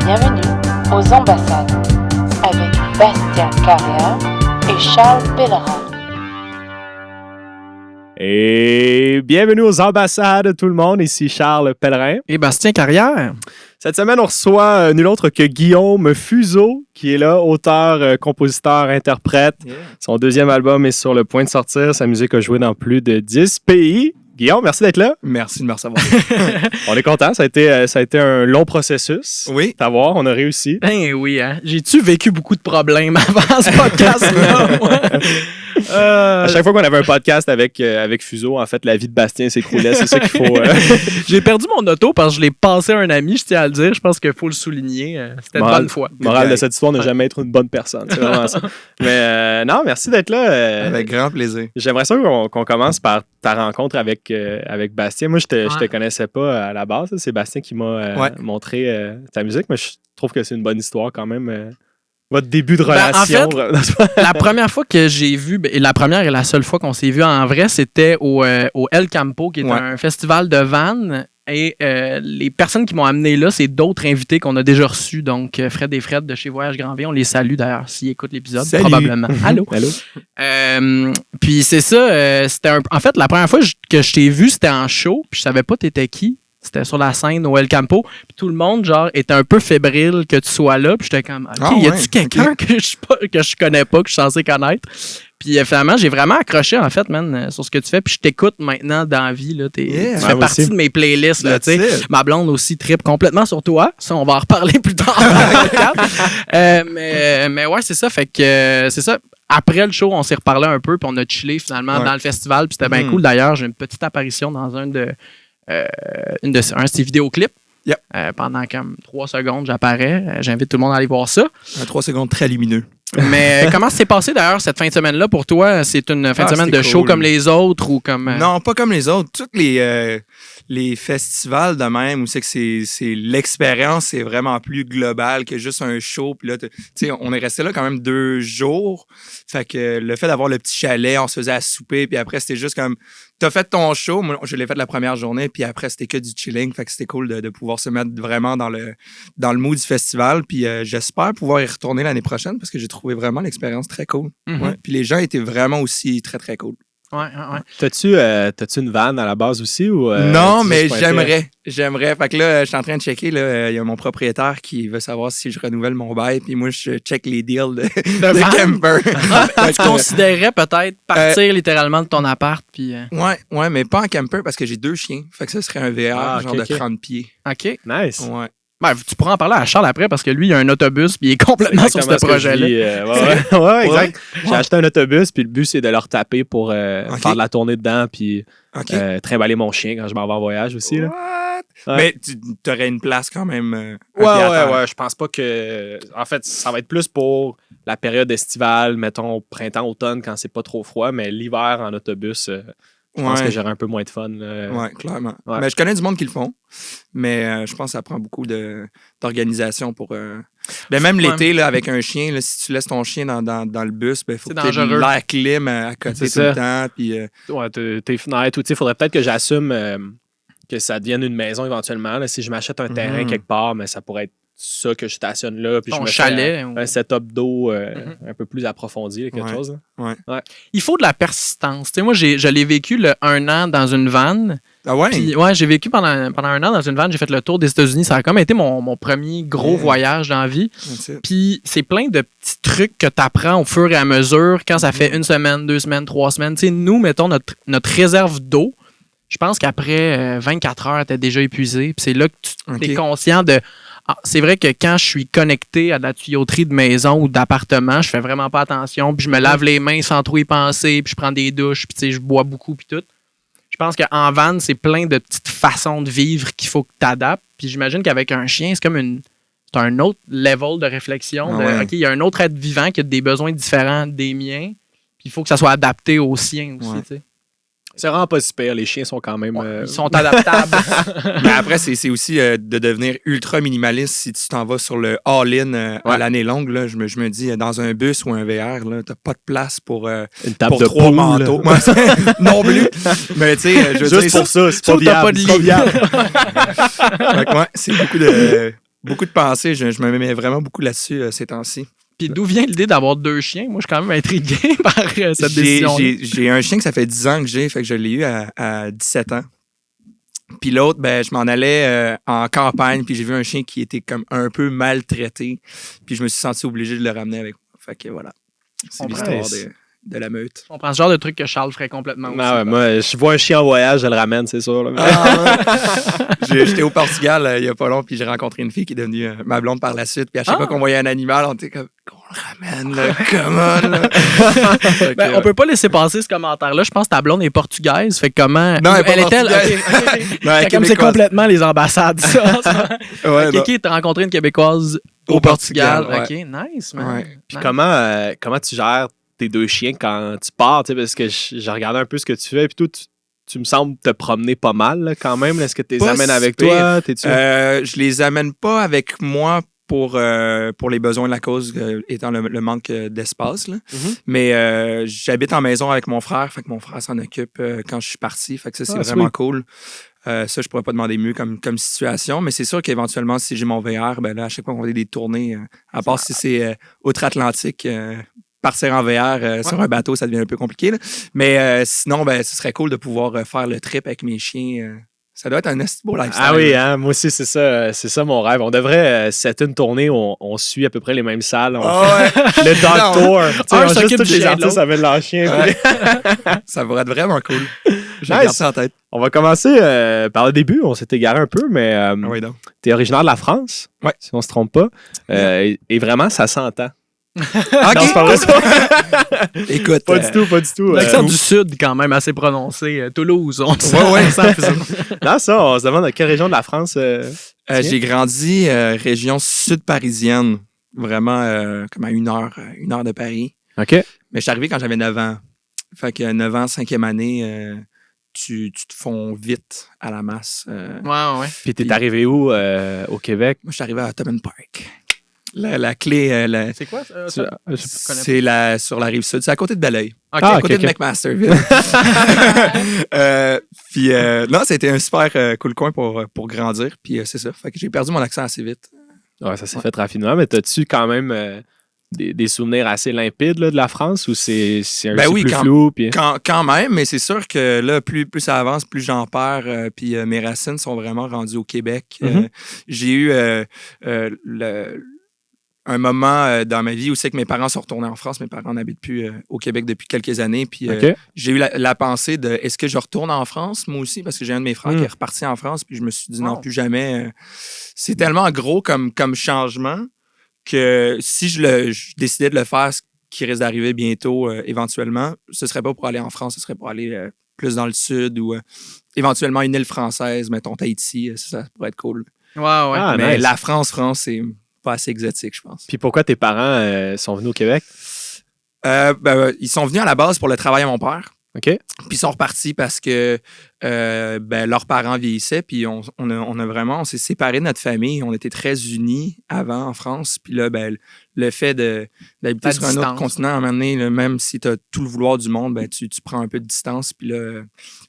Bienvenue aux ambassades avec Bastien Carrière et Charles Pellerin. Et bienvenue aux ambassades tout le monde, ici Charles Pellerin. Et Bastien Carrière. Cette semaine, on reçoit nul autre que Guillaume Fuseau, qui est là, auteur, compositeur, interprète. Yeah. Son deuxième album est sur le point de sortir. Sa musique a joué dans plus de 10 pays. Guillaume, merci d'être là. Merci de me recevoir. On est content. Ça a été un long processus. Oui. T'avoir, on a réussi. Ben oui, hein. J'ai-tu vécu beaucoup de problèmes avant ce podcast-là? À chaque fois qu'on avait un podcast avec Fuseau, en fait, la vie de Bastien s'écroulait. C'est ça qu'il faut... J'ai perdu mon auto parce que je l'ai passé à un ami, je tiens à le dire. Je pense qu'il faut le souligner. C'était une bonne fois. Morale de cette histoire, ne jamais être une bonne personne. C'est vraiment ça. Mais non, merci d'être là. Avec grand plaisir. J'aimerais ça qu'on commence par ta rencontre avec Bastien. Moi, je te connaissais pas à la base. C'est Bastien qui m'a montré ta musique, mais je trouve que c'est une bonne histoire quand même. Votre début de relation. En fait, la première fois que j'ai vu, et la première et la seule fois qu'on s'est vu en vrai, c'était au El Campo, qui est un festival de vannes. Et les personnes qui m'ont amené là, c'est d'autres invités qu'on a déjà reçus. Donc, Fred et Fred de chez Voyage Grand V, on les salue d'ailleurs s'ils écoutent l'épisode. Salut. Probablement. Allô. Allô. Puis c'est ça, en fait, la première fois que je t'ai vu, c'était en show, puis je savais pas t'étais qui. C'était sur la scène au El Campo. Puis tout le monde, genre, était un peu fébrile que tu sois là. Puis j'étais comme, OK, y a-tu quelqu'un que je connais pas, que je suis censé connaître? Puis finalement, j'ai vraiment accroché, en fait, man, sur ce que tu fais. Puis je t'écoute maintenant dans la vie. Là, tu fais partie de mes playlists. Là, ma blonde aussi trippe complètement sur toi. Ça, on va en reparler plus tard. Mais ouais, c'est ça. Fait que c'est ça. Après le show, on s'est reparlé un peu. Puis on a chillé finalement dans le festival. Puis c'était bien cool. D'ailleurs, j'ai une petite apparition dans un de ces vidéoclips. Yep. Pendant comme 3 secondes, j'apparais. J'invite tout le monde à aller voir ça. 3 secondes très lumineux. Mais comment s'est passé d'ailleurs cette fin de semaine-là pour toi? C'est une fin de semaine de show comme les autres ou comme... Non, pas comme les autres. Tous les festivals de même où c'est que c'est l'expérience, c'est vraiment plus global que juste un show. Puis là, on est resté là quand même 2 jours. Fait que le fait d'avoir le petit chalet, on se faisait à souper. Puis après, c'était juste comme... T'as fait ton show, moi je l'ai fait la première journée, puis après c'était que du chilling, fait que c'était cool de pouvoir se mettre vraiment dans le mood du festival, puis j'espère pouvoir y retourner l'année prochaine parce que j'ai trouvé vraiment l'expérience très cool. Ouais. Puis les gens étaient vraiment aussi très très cool. Ouais. T'as-tu une vanne à la base aussi ou non, mais j'aimerais. Fait que là, je suis en train de checker, là, il y a mon propriétaire qui veut savoir si je renouvelle mon bail, puis moi, je check les deals de camper. Tu considérais peut-être partir littéralement de ton appart, puis... Ouais, mais pas en camper parce que j'ai 2 chiens. Fait que ça serait un VR de 30 pieds. OK. Nice. Ouais. Ben, tu pourras en parler à Charles après parce que lui, il a un autobus puis il est complètement sur ce projet-là. Ouais, exact. J'ai acheté un autobus puis le but, c'est de le retaper pour faire de la tournée dedans puis trimballer mon chien quand je m'en vais en voyage aussi. Là. Ouais. Mais tu aurais une place quand même. Ouais. Je pense pas que... En fait, ça va être plus pour la période estivale, mettons printemps, automne, quand c'est pas trop froid, mais l'hiver en autobus... Je pense que j'aurais un peu moins de fun. Oui, clairement. Ouais. Mais je connais du monde qui le font, mais je pense que ça prend beaucoup d'organisation pour... même l'été, là, avec un chien, là, si tu laisses ton chien dans le bus, il faut que tu aies l'air clim à côté tout le temps. Puis, tes fenêtres, il faudrait peut-être que j'assume que ça devienne une maison éventuellement. Là, si je m'achète un terrain quelque part, mais ça pourrait être ça que je stationne là, puis je me chalet, fais un setup d'eau un peu plus approfondi, quelque chose. Ouais. Il faut de la persistance. Tu sais, moi, je l'ai vécu 1 an dans une vanne. Ah ouais? Puis, j'ai vécu pendant 1 an dans une vanne. J'ai fait le tour des États-Unis. Ça a comme été mon premier gros voyage dans la vie. Puis c'est plein de petits trucs que tu apprends au fur et à mesure quand ça fait 1 semaine, 2 semaines, 3 semaines. Tu sais, nous, mettons notre réserve d'eau. Je pense qu'après 24 heures, tu es déjà épuisé. Puis c'est là que tu es conscient de... c'est vrai que quand je suis connecté à de la tuyauterie de maison ou d'appartement, je fais vraiment pas attention, puis je me lave les mains sans trop y penser, puis je prends des douches, puis je bois beaucoup, puis tout. Je pense qu'en van, c'est plein de petites façons de vivre qu'il faut que tu adaptes. Puis j'imagine qu'avec un chien, c'est comme c'est un autre level de réflexion. OK, il y a un autre être vivant qui a des besoins différents des miens, puis il faut que ça soit adapté aux siens aussi, tu sais. C'est vraiment pas super. Les chiens sont quand même... Ils sont adaptables. Mais après, c'est aussi de devenir ultra minimaliste si tu t'en vas sur le all-in à l'année longue. Là, je me dis, dans un bus ou un VR, t'as pas de place pour, une table pour de 3 manteaux. Non plus. Mais tu sais, je veux juste dire... pour ça, c'est pas viable. Pas de lit. C'est beaucoup de... beaucoup de pensées. Je me mets vraiment beaucoup là-dessus ces temps-ci. Puis d'où vient l'idée d'avoir 2 chiens? Moi, je suis quand même intrigué par cette décision. J'ai un chien que ça fait 10 ans que j'ai, fait que je l'ai eu à 17 ans. Puis l'autre, ben, je m'en allais en campagne, puis j'ai vu un chien qui était comme un peu maltraité. Puis je me suis senti obligé de le ramener avec moi. Fait que voilà. C'est l'histoire de la meute. On prend ce genre de truc que Charles ferait complètement aussi. Ouais, moi, je vois un chien en voyage, je le ramène, c'est sûr. Là. J'étais au Portugal il y a pas long, puis j'ai rencontré une fille qui est devenue ma blonde par la suite. Puis à chaque fois qu'on voyait un animal, on était comme, qu'on le ramène, là, comment, là? On peut pas laisser passer ce commentaire-là. Je pense que ta blonde est portugaise. Fait que comment. Non, elle est pas est-elle? portugaise. Non, elle est Comme c'est québécoise. complètement les ambassades, ça. Ouais, Kiki, t'as rencontré une Québécoise au Portugal. ouais. OK, nice, man. Ouais. Puis Nice. comment tu gères tes 2 chiens quand tu pars? Parce que j'ai regardé un peu ce que tu fais, puis tout, tu me sembles te promener pas mal là, quand même. Est-ce que tu les Pas amènes si avec pire. toi? T'es-tu... Je les amène pas avec moi pour les besoins de la cause, étant le manque d'espace. Là. Mhm. Mais j'habite en maison avec mon frère, fait que mon frère s'en occupe quand je suis parti. Fait que ça, c'est vraiment cool. Ça, je pourrais pas demander mieux comme situation, mais c'est sûr qu'éventuellement, si j'ai mon VR, ben là, à chaque fois qu'on fait des tournées, à part si c'est outre-Atlantique, partir en VR sur un bateau, ça devient un peu compliqué. Là. Mais sinon, ben, ce serait cool de pouvoir faire le trip avec mes chiens. Ça doit être un esti beau lifestyle. Ah oui, hein, moi aussi, c'est ça mon rêve. On devrait, c'est une tournée où on suit à peu près les mêmes salles. On fait le dog tour. Un On s'occupe juste tous du les chien de artistes l'autre. avec leur chien. Ouais. puis- Ça pourrait être vraiment cool. Je Nice. garde ça en tête. On va commencer par le début. On s'est égaré un peu, mais Ah oui, donc. tu es originaire de la France, Ouais. si on se trompe pas. Et vraiment, ça s'entend. OK. Non, c'est pas vrai, ça. Écoute. Pas du tout, pas du tout. L'accent du Sud, quand même, assez prononcé. Toulouse, on sent. Ouais. on sent plus ça. Non, ça, on se demande à quelle région de la France. J'ai grandi région sud parisienne, vraiment comme à une heure de Paris. OK. Mais je suis arrivé quand j'avais 9 ans. Fait que 9 ans, 5e année, tu te fonds vite à la masse. Ouais. Puis t'es arrivé où au Québec? Moi, je suis arrivé à Ottoman Park. La clé, C'est quoi ça? c'est sur la rive sud. C'est à côté de Belleuil. Ok. À ok, côté de ok. McMasterville. Puis non, c'était un super cool coin pour grandir. Puis c'est ça. Fait que j'ai perdu mon accent assez vite. Ouais, ça s'est fait rapidement, mais t'as-tu quand même des souvenirs assez limpides là, de la France ou c'est un Ben petit oui, plus flou? Puis... Quand même, mais c'est sûr que là, plus ça avance, plus j'en perds. Puis mes racines sont vraiment rendues au Québec. Mhm. J'ai eu un moment dans ma vie où c'est que mes parents sont retournés en France. Mes parents n'habitent plus au Québec depuis quelques années. Puis OK. j'ai eu la pensée de est-ce que je retourne en France, moi aussi, parce que j'ai un de mes frères qui est reparti en France. Puis je me suis dit non, plus jamais. C'est tellement gros comme changement que si je décidais de le faire, ce qui risque d'arriver bientôt, éventuellement, ce serait pas pour aller en France, ce serait pour aller plus dans le sud ou éventuellement une île française, mettons Tahiti, ça pourrait être cool. Ouais. Ah, Mais nice. la France, c'est pas assez exotique, je pense. Puis pourquoi tes parents sont venus au Québec? Ils sont venus à la base pour le travail à mon père. OK. Puis ils sont repartis parce que leurs parents vieillissaient. Puis on s'est séparés de notre famille. On était très unis avant en France. Puis là, le fait d'habiter La sur un autre distance. continent, à un moment donné, là, même si tu as tout le vouloir du monde, tu prends un peu de distance. Puis là,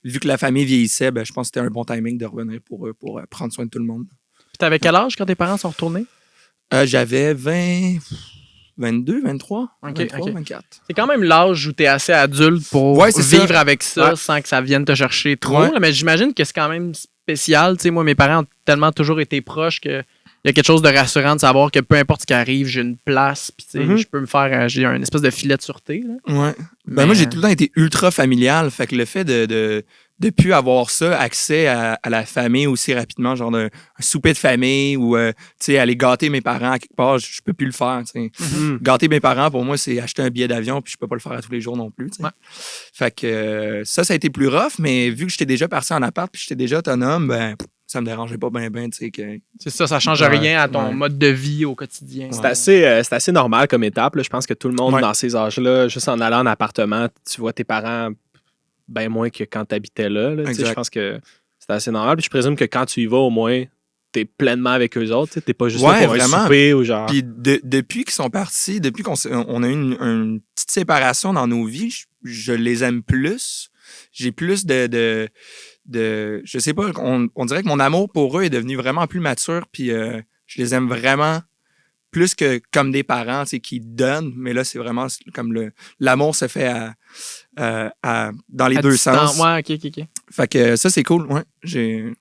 vu que la famille vieillissait, je pense que c'était un bon timing de revenir pour eux, pour prendre soin de tout le monde. Puis t'avais quel âge quand tes parents sont retournés? J'avais 22, 23, Ok, 23, ok. 24. C'est quand même l'âge où t'es assez adulte pour Ouais, c'est vivre ça. avec ça Ouais. sans que ça vienne te chercher trop. Ouais. là. Mais j'imagine que c'est quand même spécial. Tu sais, moi, mes parents ont tellement toujours été proches que il y a quelque chose de rassurant de savoir que peu importe ce qui arrive, j'ai une place. Puis, tu sais, Mhm. je peux me faire. J'ai un espèce de filet de sûreté. Là. Ouais. Mais- Moi, j'ai tout le temps été ultra familial. Fait que le fait de plus avoir ça, accès à la famille aussi rapidement, genre un souper de famille ou tu sais, aller gâter mes parents à quelque part, je peux plus le faire. Tu sais. Gâter mes parents, pour moi, c'est acheter un billet d'avion, puis je peux pas le faire à tous les jours non plus. Tu sais. Ouais. Fait que ça a été plus rough, mais vu que j'étais déjà parti en appart, puis j'étais déjà autonome, ça me dérangeait pas bien, tu sais. Que... C'est ça change Ouais, rien à ton ouais. mode de vie au quotidien. C'est assez normal comme étape. Là. Je pense que tout le monde Ouais. dans ces âges-là, juste en allant en appartement, tu vois tes parents bien moins que quand tu habitais là. Tu sais, Exact. je pense que c'est assez normal. Puis je présume que quand tu y vas, au moins, tu es pleinement avec eux autres. Tu n'es pas juste là Ouais, pour un vraiment. souper ou genre. Puis depuis qu'ils sont partis, depuis on a eu une petite séparation dans nos vies, je les aime plus. J'ai plus de je sais pas, on dirait que mon amour pour eux est devenu vraiment plus mature puis je les aime vraiment plus que comme des parents, tu sais, qui donnent. Mais là, c'est vraiment comme l'amour se fait dans les deux sens. Ouais, ok. Fait que ça, c'est cool. Ouais, J'ai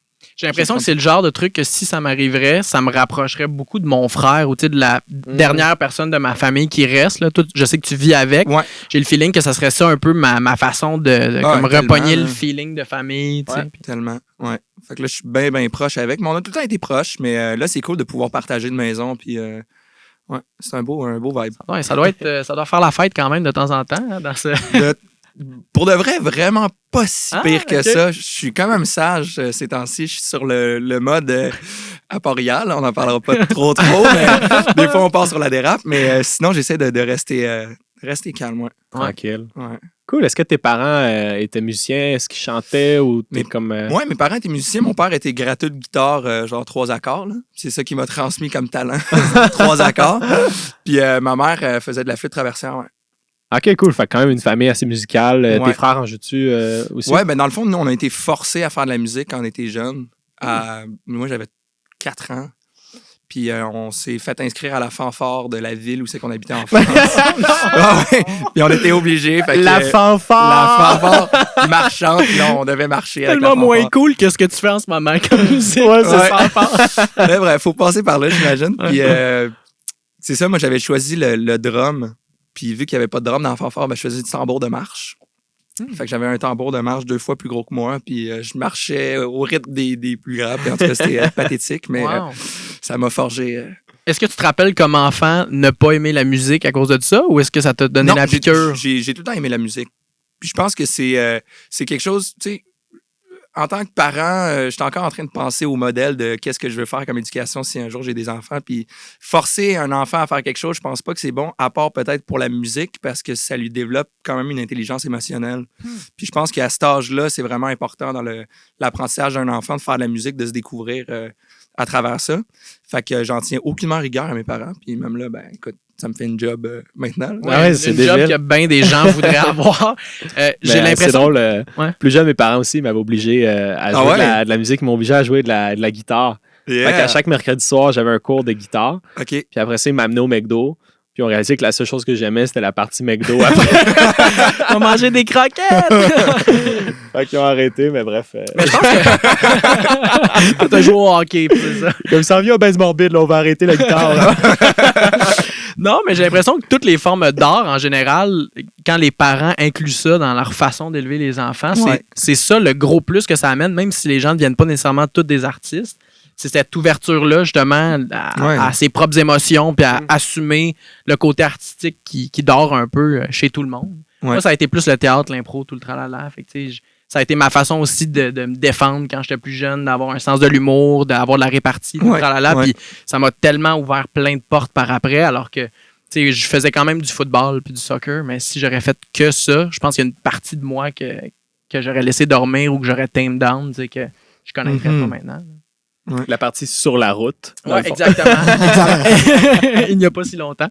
l'impression que c'est le genre de truc que si ça m'arriverait, ça me rapprocherait beaucoup de mon frère ou de la dernière personne de ma famille qui reste. Là. Toi, je sais que tu vis avec. Ouais. J'ai le feeling que ça serait ça un peu ma façon de comme repogner le feeling de famille. Ouais, tellement. Ouais. Fait que là, je suis bien, bien proche avec. Mais on a tout le temps été proches, mais là, c'est cool de pouvoir partager une maison. Puis, ouais, c'est un beau vibe. Ouais, ça doit faire la fête quand même de temps en temps. Hein, dans ce... Pour de vrai, vraiment pas si pire que ok. ça. Je suis quand même sage ces temps-ci. Je suis sur le mode à Port-Royal. On n'en parlera pas trop, mais des fois, on part sur la dérape. Mais sinon, j'essaie de rester calme. Ouais. Tranquille. Ouais. Cool. Est-ce que tes parents étaient musiciens? Est-ce qu'ils chantaient ou t'es comme... Ouais, mes parents étaient musiciens. Mon père était gratteux de guitare, genre 3 accords. Là. C'est ça qui m'a transmis comme talent. 3 accords. Puis ma mère faisait de la flûte traversière. Ouais. OK, cool. Fait quand même une famille assez musicale. Ouais. Tes frères en jouent-tu aussi? Ouais, ben dans le fond, nous, on a été forcés à faire de la musique quand on était jeunes. Moi, j'avais 4 ans. Puis on s'est fait inscrire à la fanfare de la ville où c'est qu'on habitait en France. Ouais. Puis on était obligés. La fanfare! La fanfare marchande. Puis là, on devait marcher avec la Tellement fanfare. moins cool que ce que tu fais en ce moment comme musique. Ouais, c'est Ouais. sympa. Mais bref, faut passer par là, j'imagine. Puis c'est ça, moi, j'avais choisi le drum. Puis vu qu'il n'y avait pas de drum dans la fanfare, ben, je faisais du tambour de marche. Fait que j'avais un tambour de marche 2 fois plus gros que moi. Puis je marchais au rythme des plus grands. Puis en tout cas, c'était pathétique, mais Wow. ça m'a forgé. Est-ce que tu te rappelles comme enfant ne pas aimer la musique à cause de ça ou est-ce que ça t'a donné Non, la piqûre? j'ai tout le temps aimé la musique. Puis je pense que c'est quelque chose, tu sais, en tant que parent, j'étais encore en train de penser au modèle de qu'est-ce que je veux faire comme éducation si un jour j'ai des enfants. Puis forcer un enfant à faire quelque chose, je pense pas que c'est bon, à part peut-être pour la musique, parce que ça lui développe quand même une intelligence émotionnelle. Puis je pense qu'à cet âge-là, c'est vraiment important dans l'apprentissage d'un enfant de faire de la musique, de se découvrir à travers ça. Fait que j'en tiens aucunement rigueur à mes parents. Puis même là, ben écoute, ça me fait une job maintenant. là. Ouais, Ouais, c'est une job débile. que bien des gens voudraient avoir. J'ai C'est l'impression. drôle. Ouais. Plus jeune, mes parents aussi m'avaient obligé à jouer ouais? de la musique. Ils m'ont obligé à jouer de la guitare. Yeah. Fait qu'à chaque mercredi soir, j'avais un cours de guitare. OK. Puis après ça, ils m'amenaient au McDo. Puis on réalisait que la seule chose que j'aimais, c'était la partie McDo après. On va manger des croquettes! Fait qu'ils ont arrêté, mais bref. T'as joué au hockey, puis c'est ça. Comme ça vient au baisse morbide, là, on va arrêter la guitare. Là. Non, mais j'ai l'impression que toutes les formes d'art, en général, quand les parents incluent ça dans leur façon d'élever les enfants, Ouais. c'est ça le gros plus que ça amène, même si les gens ne deviennent pas nécessairement tous des artistes. C'est cette ouverture-là, justement, à ses propres émotions, puis à assumer le côté artistique qui dort un peu chez tout le monde. Ouais. Moi, ça a été plus le théâtre, l'impro, tout le tralala. Fait que, tu sais, ça a été ma façon aussi de me défendre quand j'étais plus jeune, d'avoir un sens de l'humour, d'avoir de la répartie, tout le Ouais, tralala. ouais. Puis ça m'a tellement ouvert plein de portes par après, alors que tu sais, je faisais quand même du football puis du soccer, mais si j'aurais fait que ça, je pense qu'il y a une partie de moi que j'aurais laissé dormir ou que j'aurais tamed down, tu sais, que je connaîtrais pas maintenant. La partie sur la route. dans Ouais, le fond. exactement. Il n'y a pas si longtemps.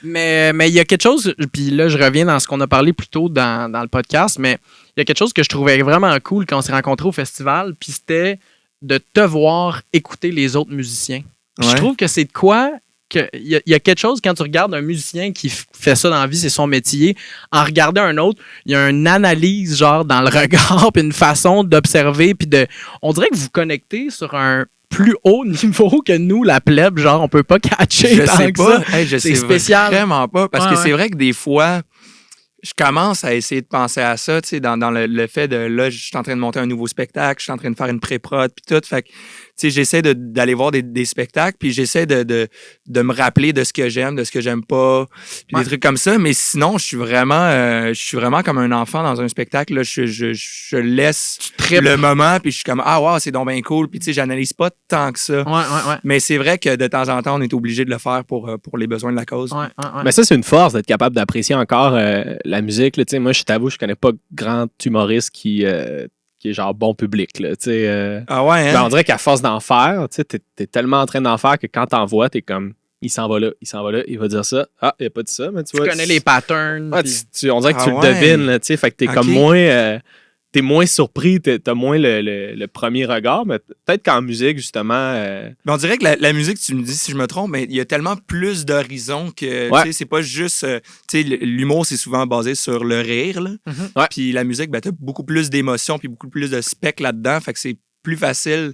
Mais il y a quelque chose, puis là, je reviens dans ce qu'on a parlé plus tôt dans le podcast, mais il y a quelque chose que je trouvais vraiment cool quand on s'est rencontrés au festival, puis c'était de te voir écouter les autres musiciens. Puis je Ouais. trouve que c'est de quoi il y a quelque chose quand tu regardes un musicien qui fait ça dans la vie, c'est son métier. En regardant un autre, il y a une analyse genre dans le regard, puis une façon d'observer, puis on dirait que vous connectez sur un plus haut niveau que nous, la plèbe, genre on peut pas catcher Je tant sais que pas. ça. Hey, je C'est sais spécial. vraiment pas. Parce Ouais, que c'est vrai que des fois, je commence à essayer de penser à ça, tu sais, dans le fait de là, je suis en train de monter un nouveau spectacle, je suis en train de faire une pré-prod, puis tout. Fait que, tu sais, j'essaie d'aller voir des spectacles, puis j'essaie de me rappeler de ce que j'aime, de ce que j'aime pas, puis Ouais. des trucs comme ça. Mais sinon, je suis vraiment comme un enfant dans un spectacle. Là, je laisse Trip. le moment, puis je suis comme, ah, wow, c'est donc bien cool. Puis, tu sais, j'analyse pas tant que ça. Ouais. Mais c'est vrai que de temps en temps, on est obligé de le faire pour les besoins de la cause. Ouais. Mais ça, c'est une force d'être capable d'apprécier encore la musique. Là. Tu sais, moi, je t'avoue, je connais pas grand humoriste qui est genre bon public. Là, tu sais, Ah ouais, hein? ben, on dirait qu'à force d'en faire, tu sais, t'es tellement en train d'en faire que quand t'en vois, t'es comme, il s'en va là, il va dire ça. Ah, il a pas dit ça, mais tu Tu vois. connais les patterns. Ouais, puis- on dirait que tu Ah le ouais. devines, là, tu sais, fait que t'es Ok. comme moins. t'es moins surpris, t'as moins le premier regard, mais peut-être qu'en musique, justement... Mais on dirait que la musique, tu me dis si je me trompe, mais il y a tellement plus d'horizons que, tu sais, c'est pas juste... tu sais, l'humour, c'est souvent basé sur le rire, là. Mm-hmm. Puis la musique, ben, t'as beaucoup plus d'émotions puis beaucoup plus de spectre là-dedans, fait que c'est plus facile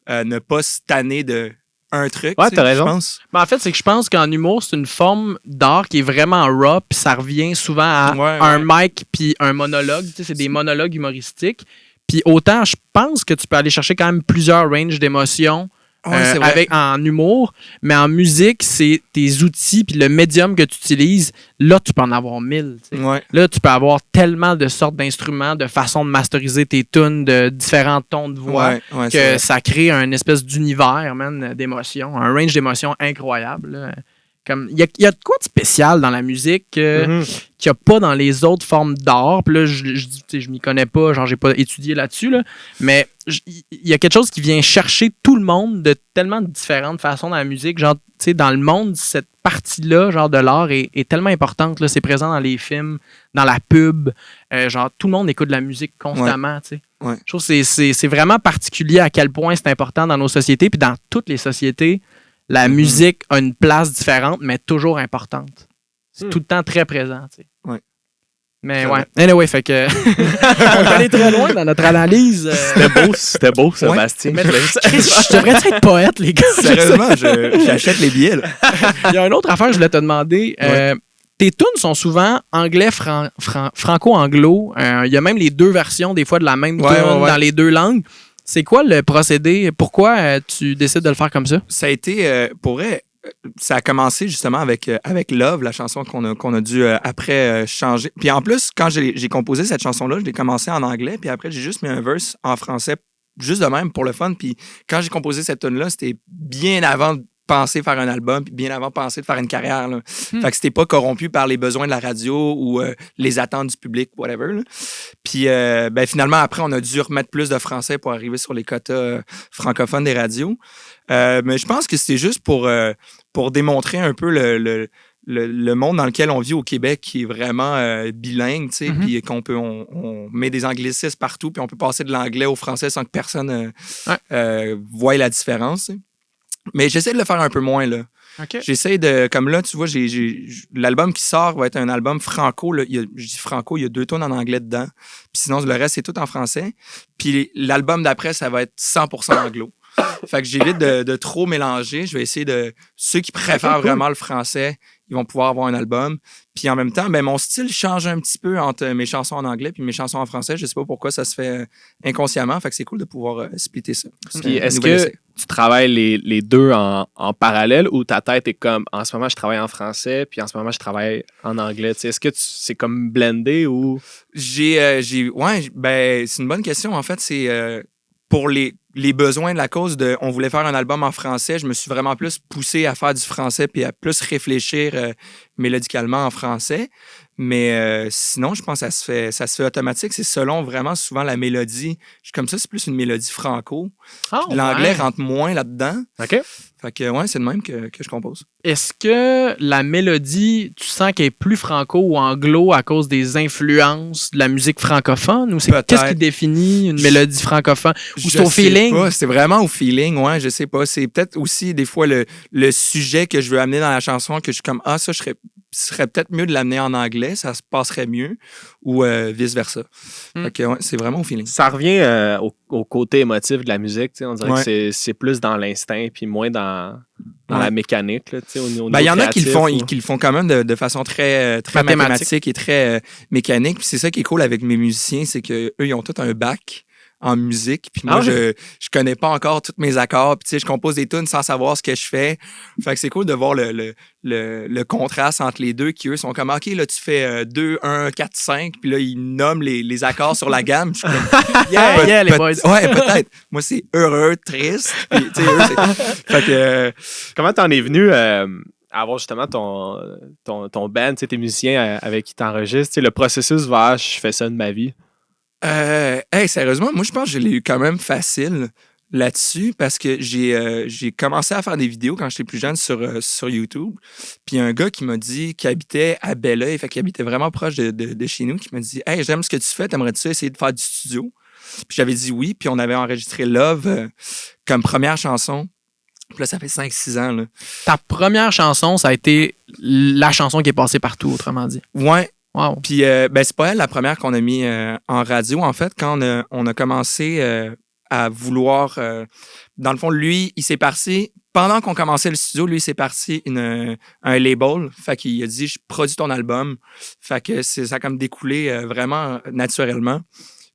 ne pas se tanner de un truc, ouais, t'as raison. je pense. Mais en fait, c'est que je pense qu'en humour, c'est une forme d'art qui est vraiment raw, puis ça revient souvent à un mic puis un monologue. Tu sais, c'est des monologues humoristiques. Puis autant, je pense que tu peux aller chercher quand même plusieurs ranges d'émotions en humour, mais en musique, c'est tes outils puis le médium que tu utilises. Là, tu peux en avoir 1000. Tu sais. Ouais. Là, tu peux avoir tellement de sortes d'instruments, de façons de masteriser tes tunes, de différents tons de voix, que ça crée un espèce d'univers, man, d'émotions, un range d'émotions incroyable. Là. Comme il y a de quoi de spécial dans la musique qu'il n'y a pas dans les autres formes d'art. Puis là, je m'y connais pas, genre j'ai pas étudié là-dessus, là, mais il y a quelque chose qui vient chercher tout le monde de tellement différentes façons dans la musique. Genre, tu sais, dans le monde, cette partie-là, genre de l'art, est tellement importante. Là, c'est présent dans les films, dans la pub. Genre, tout le monde écoute de la musique constamment, tu sais. Ouais. Je trouve que c'est vraiment particulier à quel point c'est important dans nos sociétés, puis dans toutes les sociétés. La musique a une place différente, mais toujours importante. C'est tout le temps très présent, tu sais. Ouais. Mais ouais. Anyway, fait que... on est allé très loin dans notre analyse. C'était beau, Sébastien. Mais je devrais être poète, les gars. Sérieusement, j'achète les billets, là. Il y a une autre affaire que je voulais te demander. Tes tunes sont souvent anglais, franco-anglo. Il y a même les deux versions, des fois, de la même tune dans les deux langues. C'est quoi le procédé? Pourquoi tu décides de le faire comme ça? Ça a été, pour vrai, ça a commencé justement avec Love, la chanson qu'on a dû après changer. Puis en plus, quand j'ai composé cette chanson-là, je l'ai commencé en anglais, puis après, j'ai juste mis un verse en français, juste de même, pour le fun. Puis quand j'ai composé cette tune-là, c'était bien avant de penser faire un album, puis bien avant de penser de faire une carrière. Là. Fait que c'était pas corrompu par les besoins de la radio ou les attentes du public, whatever. Là. Puis finalement, après, on a dû remettre plus de français pour arriver sur les quotas francophones des radios. Mais je pense que c'était juste pour démontrer un peu le monde dans lequel on vit au Québec qui est vraiment bilingue, tu sais, puis on met des anglicismes partout, puis on peut passer de l'anglais au français sans que personne voie la différence. T'sais. Mais j'essaie de le faire un peu moins, là. Okay. J'essaie de... Comme là, tu vois, l'album qui sort va être un album franco. Là. Je dis franco, il y a 2 tonnes en anglais dedans. Puis sinon, le reste, c'est tout en français. Puis l'album d'après, ça va être 100% anglo. Fait que j'évite de trop mélanger. Je vais essayer de... Ceux qui préfèrent vraiment le français, ils vont pouvoir avoir un album. Puis en même temps, mon style change un petit peu entre mes chansons en anglais puis mes chansons en français. Je sais pas pourquoi ça se fait inconsciemment. Fait que c'est cool de pouvoir splitter ça. Puis est-ce que tu travailles les deux en parallèle ou ta tête est comme en ce moment je travaille en français puis en ce moment je travaille en anglais? T'sais, est-ce que c'est comme blendé ou... c'est une bonne question. En fait, c'est pour les besoins de la cause on voulait faire un album en français. Je me suis vraiment plus poussé à faire du français puis à plus réfléchir mélodicalement en français. Mais sinon, je pense que ça se fait automatique. C'est selon vraiment souvent la mélodie. Comme ça, c'est plus une mélodie franco. L'anglais rentre moins là-dedans. OK. Fait que c'est le même que je compose. Est-ce que la mélodie, tu sens qu'elle est plus franco ou anglo à cause des influences de la musique francophone? Ou qu'est-ce qui définit une mélodie francophone? Ou c'est au feeling? Pas. C'est vraiment au feeling, ouais, je sais pas. C'est peut-être aussi des fois le sujet que je veux amener dans la chanson que je suis comme, ça, serait peut-être mieux de l'amener en anglais, ça se passerait mieux, ou vice-versa. Fait que, c'est vraiment au feeling. Ça revient au côté émotif de la musique, on dirait que c'est plus dans l'instinct puis moins dans la mécanique. Il y en a qui le font quand même de façon très, très mathématique et très mécanique. Puis c'est ça qui est cool avec mes musiciens, c'est qu'eux, ils ont tout un bac en musique. Puis moi, je connais pas encore tous mes accords. Puis je compose des tunes sans savoir ce que je fais. Fait que c'est cool de voir le contraste entre les deux qui, eux, sont comme, OK, là, tu fais 2, 1, 4, 5. Puis là, ils nomment les accords sur la gamme. Je suis comme, les boys. Ouais, peut-être. Moi, c'est heureux, triste. Puis, fait que... Comment t'en es venu à avoir justement ton band, tes musiciens avec qui t'enregistres? Le processus je fais ça de ma vie. Sérieusement, moi, je pense que je l'ai eu quand même facile. là-dessus parce que j'ai commencé à faire des vidéos quand j'étais plus jeune sur YouTube. Puis un gars qui m'a dit qu'il habitait à Belleuil, fait qu'il habitait vraiment proche de chez nous, qui m'a dit « Hey, j'aime ce que tu fais, t'aimerais-tu essayer de faire du studio? » Puis j'avais dit oui, puis on avait enregistré Love comme première chanson. Puis là, ça fait 5-6 ans. Là. Ta première chanson, ça a été la chanson qui est passée partout, autrement dit. Ouais. Wow. Puis c'est pas elle la première qu'on a mis en radio. En fait, quand on a commencé à vouloir... dans le fond, lui, il s'est parti... Pendant qu'on commençait le studio, lui, il s'est parti un label. Fait qu'il a dit « Je produis ton album. » Fait que ça a comme découlé vraiment naturellement.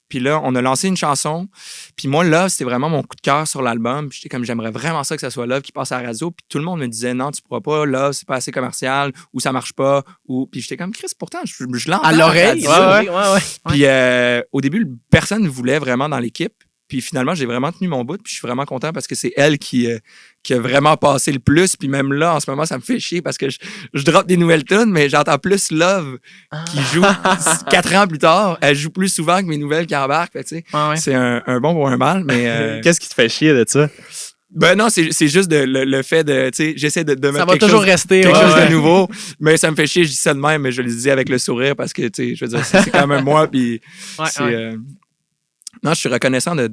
Puis là, on a lancé une chanson. Puis moi, Love, c'était vraiment mon coup de cœur sur l'album. Puis j'étais comme, j'aimerais vraiment ça que ça soit Love qui passe à la radio. Puis tout le monde me disait, non, tu pourras pas. Love, c'est pas assez commercial. Ou ça marche pas. Puis j'étais comme, Chris, pourtant, je l'entends. À l'oreille. Ouais. Puis au début, personne ne voulait vraiment dans l'équipe. Puis finalement, j'ai vraiment tenu mon bout. Puis je suis vraiment content parce que c'est elle qui a vraiment passé le plus. Puis même là, en ce moment, ça me fait chier parce que je drop des nouvelles tunes, mais j'entends plus Love qui joue 4 ans plus tard. Elle joue plus souvent que mes nouvelles qui embarquent. Fait, c'est un bon pour un mal. Mais qu'est-ce qui te fait chier de ça? Ben non, c'est juste le fait de, tu sais, j'essaie de mettre ça va toujours rester quelque chose de nouveau, mais ça me fait chier, je dis ça de même, mais je le dis avec le sourire parce que, tu sais, je veux dire, c'est quand même moi, puis non, je suis reconnaissant de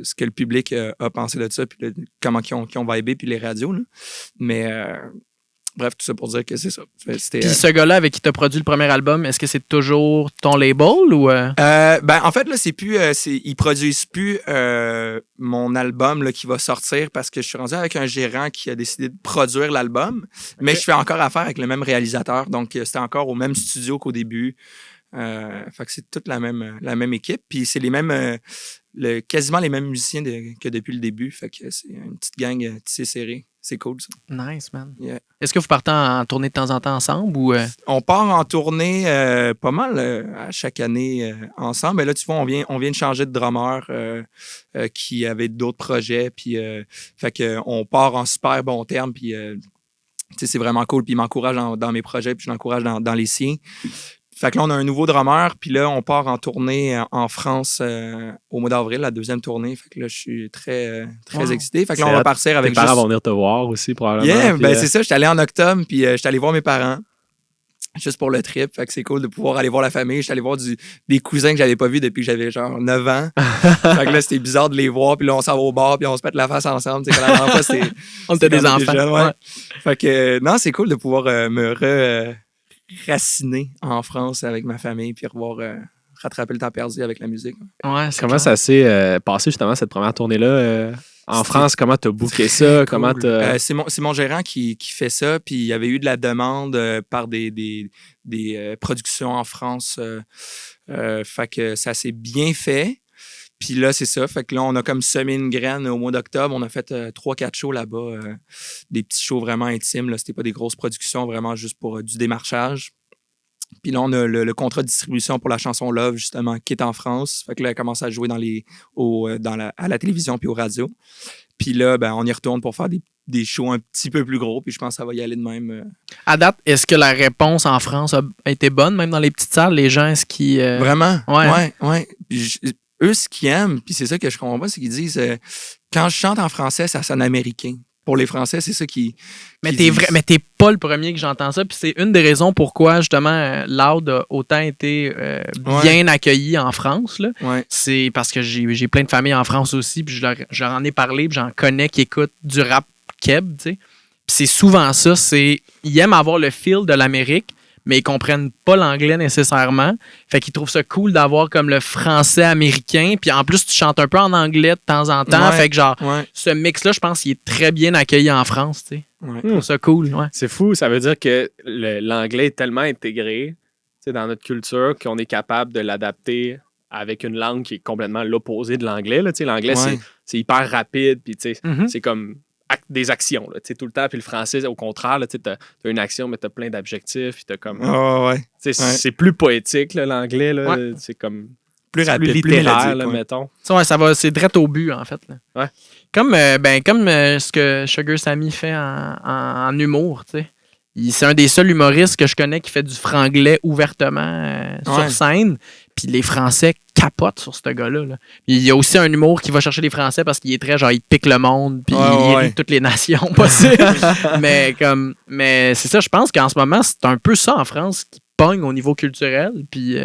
ce que le public a pensé de ça, puis comment ils ont vibé, puis les radios, là. Mais bref, tout ça pour dire que c'est ça. Puis ce gars-là avec qui tu as produit le premier album, est-ce que c'est toujours ton label ou... en fait, là, c'est plus... ils produisent plus mon album là, qui va sortir parce que je suis rendu avec un gérant qui a décidé de produire l'album, mais je fais encore affaire avec le même réalisateur, donc c'était encore au même studio qu'au début. Fait que c'est toute la même équipe. Puis c'est les mêmes, quasiment les mêmes musiciens que depuis le début. Fait que c'est une petite gang tissée serrée. C'est cool, ça. Nice, man. Yeah. Est-ce que vous partez en tournée de temps en temps ensemble ou... On part en tournée pas mal à chaque année ensemble. Mais là, tu vois, on vient de changer de drummer qui avait d'autres projets. Puis fait que on part en super bon terme. Puis c'est vraiment cool. Puis il m'encourage dans mes projets. Puis je l'encourage dans les siens. Fait que là, on a un nouveau drummer, puis là, on part en tournée en France au mois d'avril, la deuxième tournée. Fait que là, je suis très excité. Fait que là, on va partir avec... Tes parents vont venir te voir aussi, probablement. Yeah, puis, c'est ça. J'étais allé en octobre, puis j'étais allé voir mes parents, juste pour le trip. Fait que c'est cool de pouvoir aller voir la famille. J'étais allé voir des cousins que j'avais pas vus depuis que j'avais genre 9 ans. Fait que là, c'était bizarre de les voir, puis là, on s'en va au bar, puis on se pète la face ensemble. Tu sais, quand la dernière fois, on était des enfants. Jeunes, ouais. Fait que non, c'est cool de pouvoir me raciné en France avec ma famille puis rattraper le temps perdu avec la musique. Ouais, comment ça s'est passé justement cette première tournée-là en France? Comment t'as booké ça? Comment c'est mon gérant qui fait ça, puis il y avait eu de la demande par des productions en France. Fait que ça s'est bien fait. Puis là, c'est ça. Fait que là, on a comme semé une graine au mois d'octobre. On a fait 3-4 shows là-bas. Des petits shows vraiment intimes. Là. C'était pas des grosses productions, vraiment juste pour du démarchage. Puis là, on a le contrat de distribution pour la chanson Love, justement, qui est en France. Fait que là, elle commence à jouer à la télévision puis aux radios. Puis là, on y retourne pour faire des shows un petit peu plus gros. Puis je pense que ça va y aller de même. À date, est-ce que la réponse en France a été bonne, même dans les petites salles? Les gens, est-ce qu'ils... Vraiment? Ouais. Eux, ce qu'ils aiment, puis c'est ça que je comprends pas, c'est qu'ils disent quand je chante en français, ça sonne américain. Pour les Français, c'est ça qui. Mais t'es pas le premier que j'entends ça, puis c'est une des raisons pourquoi justement Loud a autant été bien accueilli en France. Là. Ouais. C'est parce que j'ai plein de familles en France aussi, puis je leur en ai parlé, puis j'en connais qui écoutent du rap keb, tu sais. Puis c'est souvent ça, ils aiment avoir le feel de l'Amérique, mais ils comprennent pas l'anglais nécessairement. Fait qu'ils trouvent ça cool d'avoir comme le français américain. Puis en plus, tu chantes un peu en anglais de temps en temps. Ouais, fait que genre, ce mix-là, je pense qu'il est très bien accueilli en France, tu sais. Je trouve ça cool, ouais. C'est fou, ça veut dire que l'anglais est tellement intégré dans notre culture qu'on est capable de l'adapter avec une langue qui est complètement l'opposé de l'anglais. Là. L'anglais, c'est hyper rapide, puis c'est comme... des actions, là, tout le temps. Puis le français, au contraire, tu as une action, mais tu as plein d'adjectifs. Puis c'est plus poétique, là, l'anglais. Là, c'est comme plus rapide, plus littéraire, là, mettons. C'est direct au but, en fait. Là. Ouais. Comme ce que Sugar Sammy fait en humour, tu sais. C'est un des seuls humoristes que je connais qui fait du franglais ouvertement sur scène. Puis les Français capotent sur ce gars-là. Là. Il y a aussi un humour qui va chercher les Français parce qu'il est très genre il pique le monde puis il rit toutes les nations possibles. mais c'est ça, je pense qu'en ce moment, c'est un peu ça en France qui pogne au niveau culturel. Puis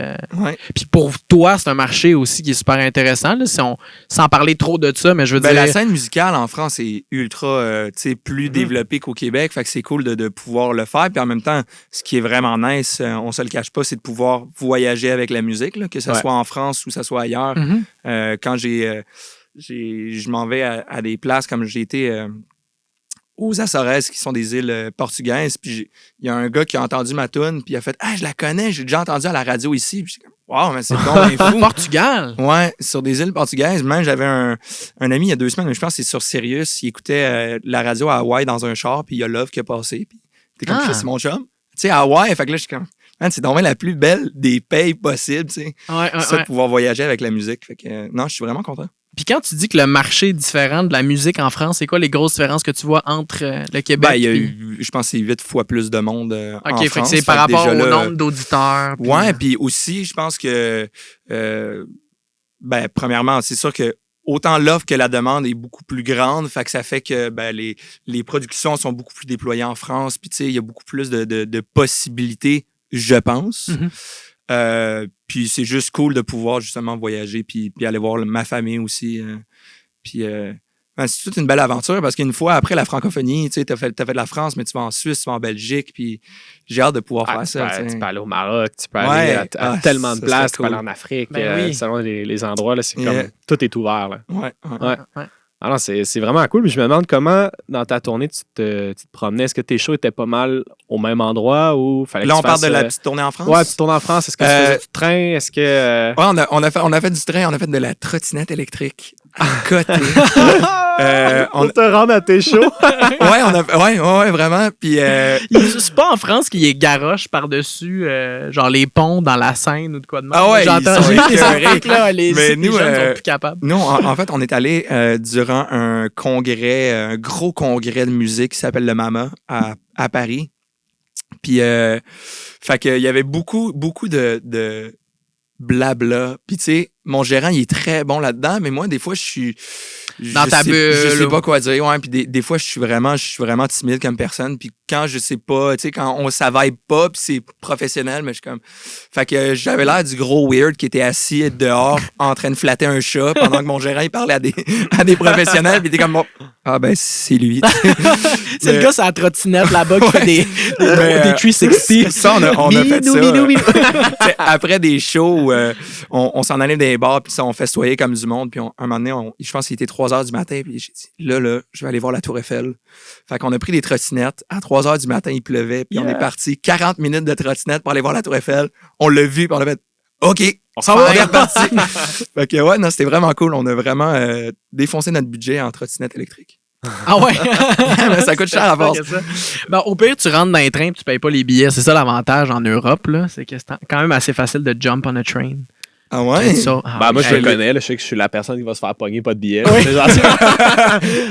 pour toi, c'est un marché aussi qui est super intéressant. Là, sans parler trop de ça, mais je veux dire. La scène musicale en France est ultra plus développée qu'au Québec. Fait que c'est cool de pouvoir le faire. Puis en même temps, ce qui est vraiment nice, on se le cache pas, c'est de pouvoir voyager avec la musique, là, que ce soit en France ou que ce soit ailleurs. Quand je m'en vais à des places comme j'ai été aux Açores, qui sont des îles portugaises. Puis il y a un gars qui a entendu ma toune, puis il a fait « Ah, je la connais, j'ai déjà entendu à la radio ici. » Puis j'ai comme « Wow, mais c'est donc fou. » Portugal? Ouais, sur des îles portugaises. Même, j'avais un ami il y a 2 semaines, je pense que c'est sur Sirius, il écoutait la radio à Hawaï dans un char, puis il y a Love qui a passé. Puis t'es comme « C'est mon chum. » Tu sais, à Hawaï, fait que là, je suis comme « Man, c'est donc la plus belle des payes possibles. » Tu sais, de pouvoir voyager avec la musique. Fait que non, je suis vraiment content. Puis quand tu dis que le marché est différent de la musique en France, c'est quoi les grosses différences que tu vois entre le Québec et... Je pense que c'est 8 fois plus de monde en fait France. Que c'est par rapport au nombre d'auditeurs. Puis... Ouais, puis aussi, je pense que... premièrement, c'est sûr que autant l'offre que la demande est beaucoup plus grande, fait que ça fait que les productions sont beaucoup plus déployées en France, puis tu sais, il y a beaucoup plus de possibilités, je pense. Puis c'est juste cool de pouvoir justement voyager puis aller voir ma famille aussi. C'est toute une belle aventure parce qu'une fois après la francophonie, tu sais, t'as fait de la France, mais tu vas en Suisse, tu vas en Belgique, puis j'ai hâte de pouvoir faire ça. Tu peux aller au Maroc, tu peux aller à tellement de places, tu peux aller en Afrique, selon les endroits, là, c'est comme tout est ouvert. Là. Ouais. Alors, c'est vraiment cool. Mais je me demande comment, dans ta tournée, tu te promenais. Est-ce que tes shows étaient pas mal au même endroat ou fallait que Là, on parle de la petite tournée en France? Ouais, petite tournée en France. Est-ce que tu faisais du train? Est-ce que... Ouais, on a fait du train, on a fait de la trottinette électrique à côté. On te rendre à tes shows? ouais, vraiment. Puis, c'est pas en France qu'il y ait garoche par-dessus, genre les ponts dans la Seine ou de quoi de même. Ah ouais, j'entends des articles, là, les jeunes sont plus capables. Nous, en fait, on est allé durant un gros congrès de musique qui s'appelle le MAMA à Paris. Puis, fait qu'il y avait beaucoup de blabla. Puis, tu sais, mon gérant, il est très bon là-dedans, mais moi, des fois, je sais pas quoi dire. Ouais, puis des fois, je suis vraiment timide comme personne. Puis quand je sais pas, tu sais, quand ça vibe pas, puis c'est professionnel, mais je suis comme... Fait que j'avais l'air du gros weird qui était assis dehors en train de flatter un chat pendant que mon gérant, il parlait à des professionnels. Puis il était comme, ah ben, c'est lui. C'est le gars sur la trottinette là-bas qui fait des 360. Ça, on a fait ça. Après des shows, on s'en allait dans les bars, puis on festoyait comme du monde. Puis un moment donné, je pense qu'il était 3h du matin, puis j'ai dit, là, je vais aller voir la Tour Eiffel. Fait qu'on a pris des trottinettes. À 3h du matin, il pleuvait, puis on est parti 40 minutes de trottinette pour aller voir la Tour Eiffel. On l'a vu, puis on a fait, OK, on s'en va, on est reparti. Fait que ouais, non, c'était vraiment cool. On a vraiment défoncé notre budget en trottinette électrique. Ah ouais? Mais ça coûte cher à force. Ben, au pire, tu rentres dans un train et tu payes pas les billets. C'est ça l'avantage en Europe, là. C'est que c'est quand même assez facile de jump on a train. Ah ouais? Moi, je le connais. Là, je sais que je suis la personne qui va se faire pogner, pas de billet. Oui.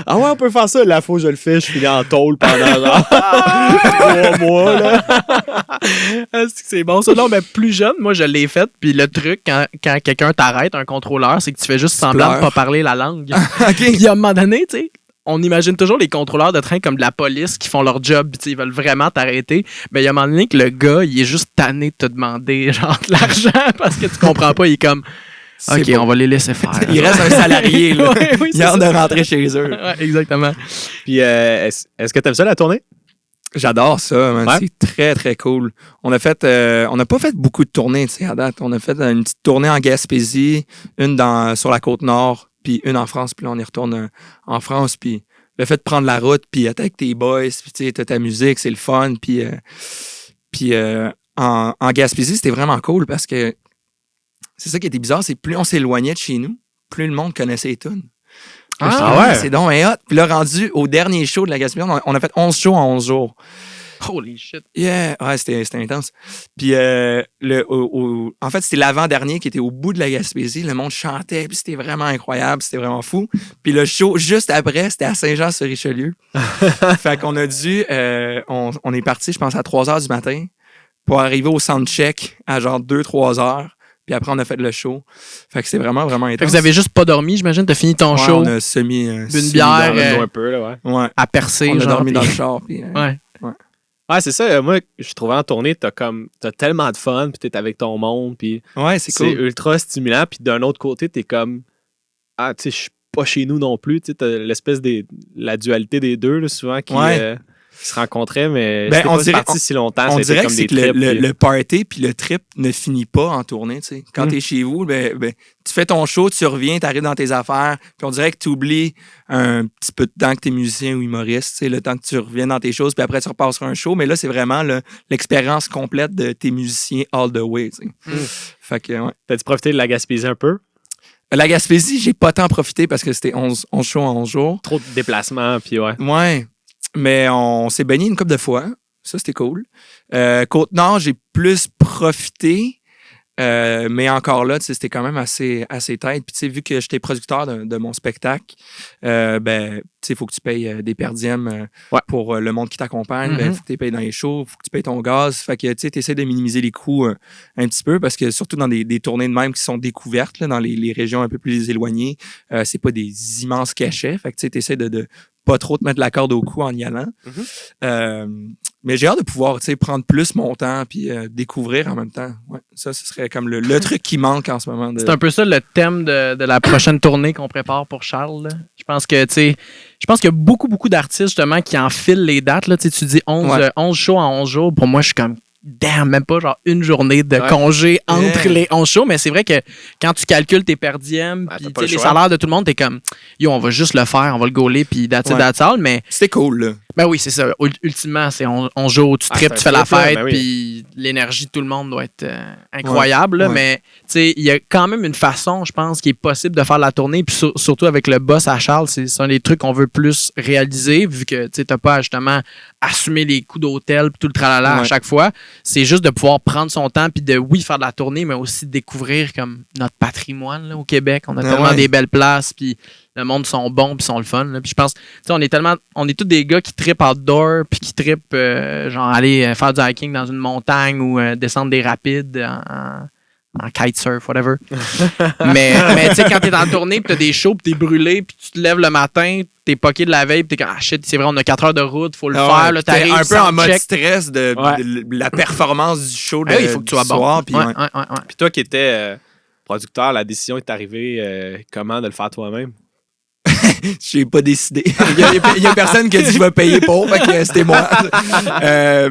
Ah ouais, on peut faire ça. La fois où je le fais, je finis en tôle pendant genre 3 mois. Là. C'est bon ça. Non, mais plus jeune, moi, je l'ai fait. Puis le truc, quand quelqu'un t'arrête, un contrôleur, c'est que tu fais juste semblant de pas parler la langue. Okay. Puis à un moment donné, tu sais, on imagine toujours les contrôleurs de train comme de la police qui font leur job, ils veulent vraiment t'arrêter. Mais il y a un moment donné que le gars, il est juste tanné de te demander genre de l'argent parce que tu comprends pas. Il est comme, OK, on va les laisser faire. Il reste un salarié. Là. Il a hâte de rentrer chez eux. Ouais, exactement. Puis est-ce que t'aimes ça, la tournée? J'adore ça, man. Ouais. C'est très, très cool. On n'a pas fait beaucoup de tournées, tu sais, à date. On a fait une petite tournée en Gaspésie, une sur la Côte-Nord, puis une en France, puis là, on y retourne en France, puis le fait de prendre la route, puis être avec tes boys, puis tu sais, t'as ta musique, c'est le fun, puis en Gaspésie, c'était vraiment cool parce que c'est ça qui était bizarre, c'est plus on s'éloignait de chez nous, plus le monde connaissait les tunes. Ouais. C'est donc un hot. Puis là, rendu au dernier show de la Gaspésie, on a fait 11 shows en 11 jours. Holy shit. Yeah, ouais, c'était intense. Puis en fait, c'était l'avant-dernier qui était au bout de la Gaspésie. Le monde chantait, puis c'était vraiment incroyable, c'était vraiment fou. Puis le show, juste après, c'était à Saint-Jean-sur-Richelieu. Fait qu'on a dû... on est parti, je pense, à 3h du matin pour arriver au soundcheck à genre 2-3 heures. Puis après, on a fait le show. Fait que c'est vraiment, vraiment intense. Fait que vous avez juste pas dormi, j'imagine. T'as fini ton show. On a une bière un peu, là, ouais. à percer. On a dormi dans le puis... char. Puis, ouais. Ouais, c'est ça. Moi, je trouvais en tournée, t'as tellement de fun, puis t'es avec ton monde, puis ouais, c'est cool. C'est ultra stimulant. Puis d'un autre côté, t'es comme, tu sais, je suis pas chez nous non plus. Tu sais, t'as l'espèce la dualité des deux, là, souvent, qui se rencontraient, mais c'était pas parti si longtemps. On dirait comme que c'est des trips, le party puis le trip ne finit pas en tournée. Tu sais. Quand t'es chez vous, tu fais ton show, tu reviens, t'arrives dans tes affaires, puis on dirait que tu oublies un petit peu de temps que t'es musicien ou humoriste, tu sais, le temps que tu reviens dans tes choses, puis après tu repasses sur un show. Mais là, c'est vraiment l'expérience complète de tes musiciens all the way. Tu sais. Fait que, ouais. T'as-tu profité de la Gaspésie un peu? La Gaspésie, j'ai pas tant profité parce que c'était 11 shows en 11 jours. Trop de déplacements, puis ouais. Ouais. Mais on s'est baigné une couple de fois. Ça, c'était cool. Côte-Nord, j'ai plus profité. Mais encore là, c'était quand même assez tight. Puis, tu sais, vu que j'étais producteur de mon spectacle, tu sais, il faut que tu payes des per diem pour le monde qui t'accompagne. Il faut que tu payes dans les shows, il faut que tu payes ton gaz. Fait que, tu sais, tu essaies de minimiser les coûts un petit peu parce que, surtout dans des tournées de même qui sont découvertes, là, dans les régions un peu plus éloignées, c'est pas des immenses cachets. Fait que, tu sais, tu essaies de pas trop te mettre la corde au cou en y allant. Mais j'ai hâte de pouvoir prendre plus mon temps puis découvrir en même temps. Ouais, ça, ce serait comme le truc qui manque en ce moment. C'est un peu ça le thème de la prochaine tournée qu'on prépare pour Charles. Là. Je pense qu'il y a beaucoup d'artistes justement qui enfilent les dates. Là. Tu dis 11 shows en 11 jours. Pour moi, je suis comme damn, même pas genre une journée de congé entre les 11 shows, mais c'est vrai que quand tu calcules tes per diem puis les salaires de tout le monde, t'es comme yo, on va juste le faire, on va le gauler puis that's all, mais c'était cool là. Ben oui, c'est ça. Ultimement, c'est on joue, tu tripes, tu fais la fête, puis l'énergie de tout le monde doit être incroyable. Là, mais il y a quand même une façon, je pense, qui est possible de faire la tournée. Puis surtout avec le boss à Charles, c'est un des trucs qu'on veut plus réaliser, vu que tu n'as pas à justement assumer les coûts d'hôtel puis tout le tralala à chaque fois. C'est juste de pouvoir prendre son temps puis de, faire de la tournée, mais aussi découvrir comme notre patrimoine là, au Québec. On a tellement des belles places, puis le monde sont bons puis sont le fun. Là. Puis je pense, on est tous des gars qui trippent outdoor puis qui trippent genre aller faire du hiking dans une montagne ou descendre des rapides en kitesurf, whatever. mais tu sais, quand t'es en tournée pis t'as des shows pis t'es brûlé pis tu te lèves le matin, t'es poqué de la veille pis t'es comme, ah shit, c'est vrai, on a 4 heures de route, faut le faire. Là, t'es un peu en mode stress de la performance du show il faut que tu sois bon. Puis toi qui étais producteur, la décision est arrivée comment de le faire toi-même? J'ai pas décidé. Il y a personne qui a dit je vais payer pour, fait que c'était moi.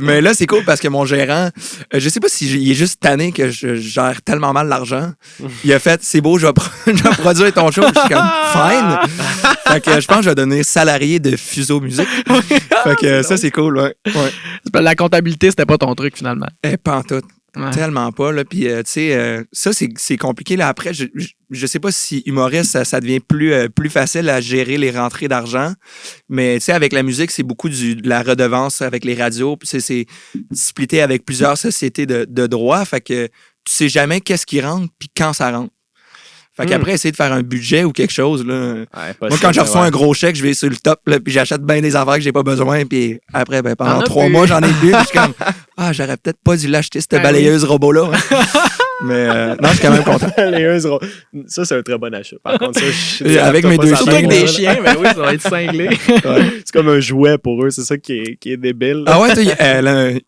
Mais là, c'est cool parce que mon gérant, je sais pas s'il est juste tanné que je gère tellement mal l'argent. Il a fait, c'est beau, je vais produire ton show. Je suis comme, fine. Fait que je pense que je vais devenir salarié de Fuseau Musique. Fait que ça, c'est cool, ouais. La comptabilité, c'était pas ton truc finalement. Pas en tout. Ouais. Tellement pas. Là. Puis, tu sais, ça, c'est compliqué. Là. Après, je sais pas si humoriste, ça devient plus facile à gérer les rentrées d'argent. Mais, tu sais, avec la musique, c'est beaucoup de la redevance avec les radios. Puis, c'est splitté avec plusieurs sociétés de droit. Fait que tu sais jamais qu'est-ce qui rentre puis quand ça rentre. Fait qu'après, essayer de faire un budget ou quelque chose, là. Moi, quand je reçois un gros chèque, je vais sur le top, là, puis j'achète bien des affaires que j'ai pas besoin, puis après, pendant 3 mois, j'en ai plus, puis je suis comme, j'aurais peut-être pas dû l'acheter, cette balayeuse robot-là. Mais non, je suis quand même content. Balayeuse robot. Ça, c'est un très bon achat. Par contre, ça, avec mes 2 chiens. Avec des chiens, ben oui, ça va être cinglé. C'est comme un jouet pour eux, c'est ça qui est débile. Ah ouais, elle,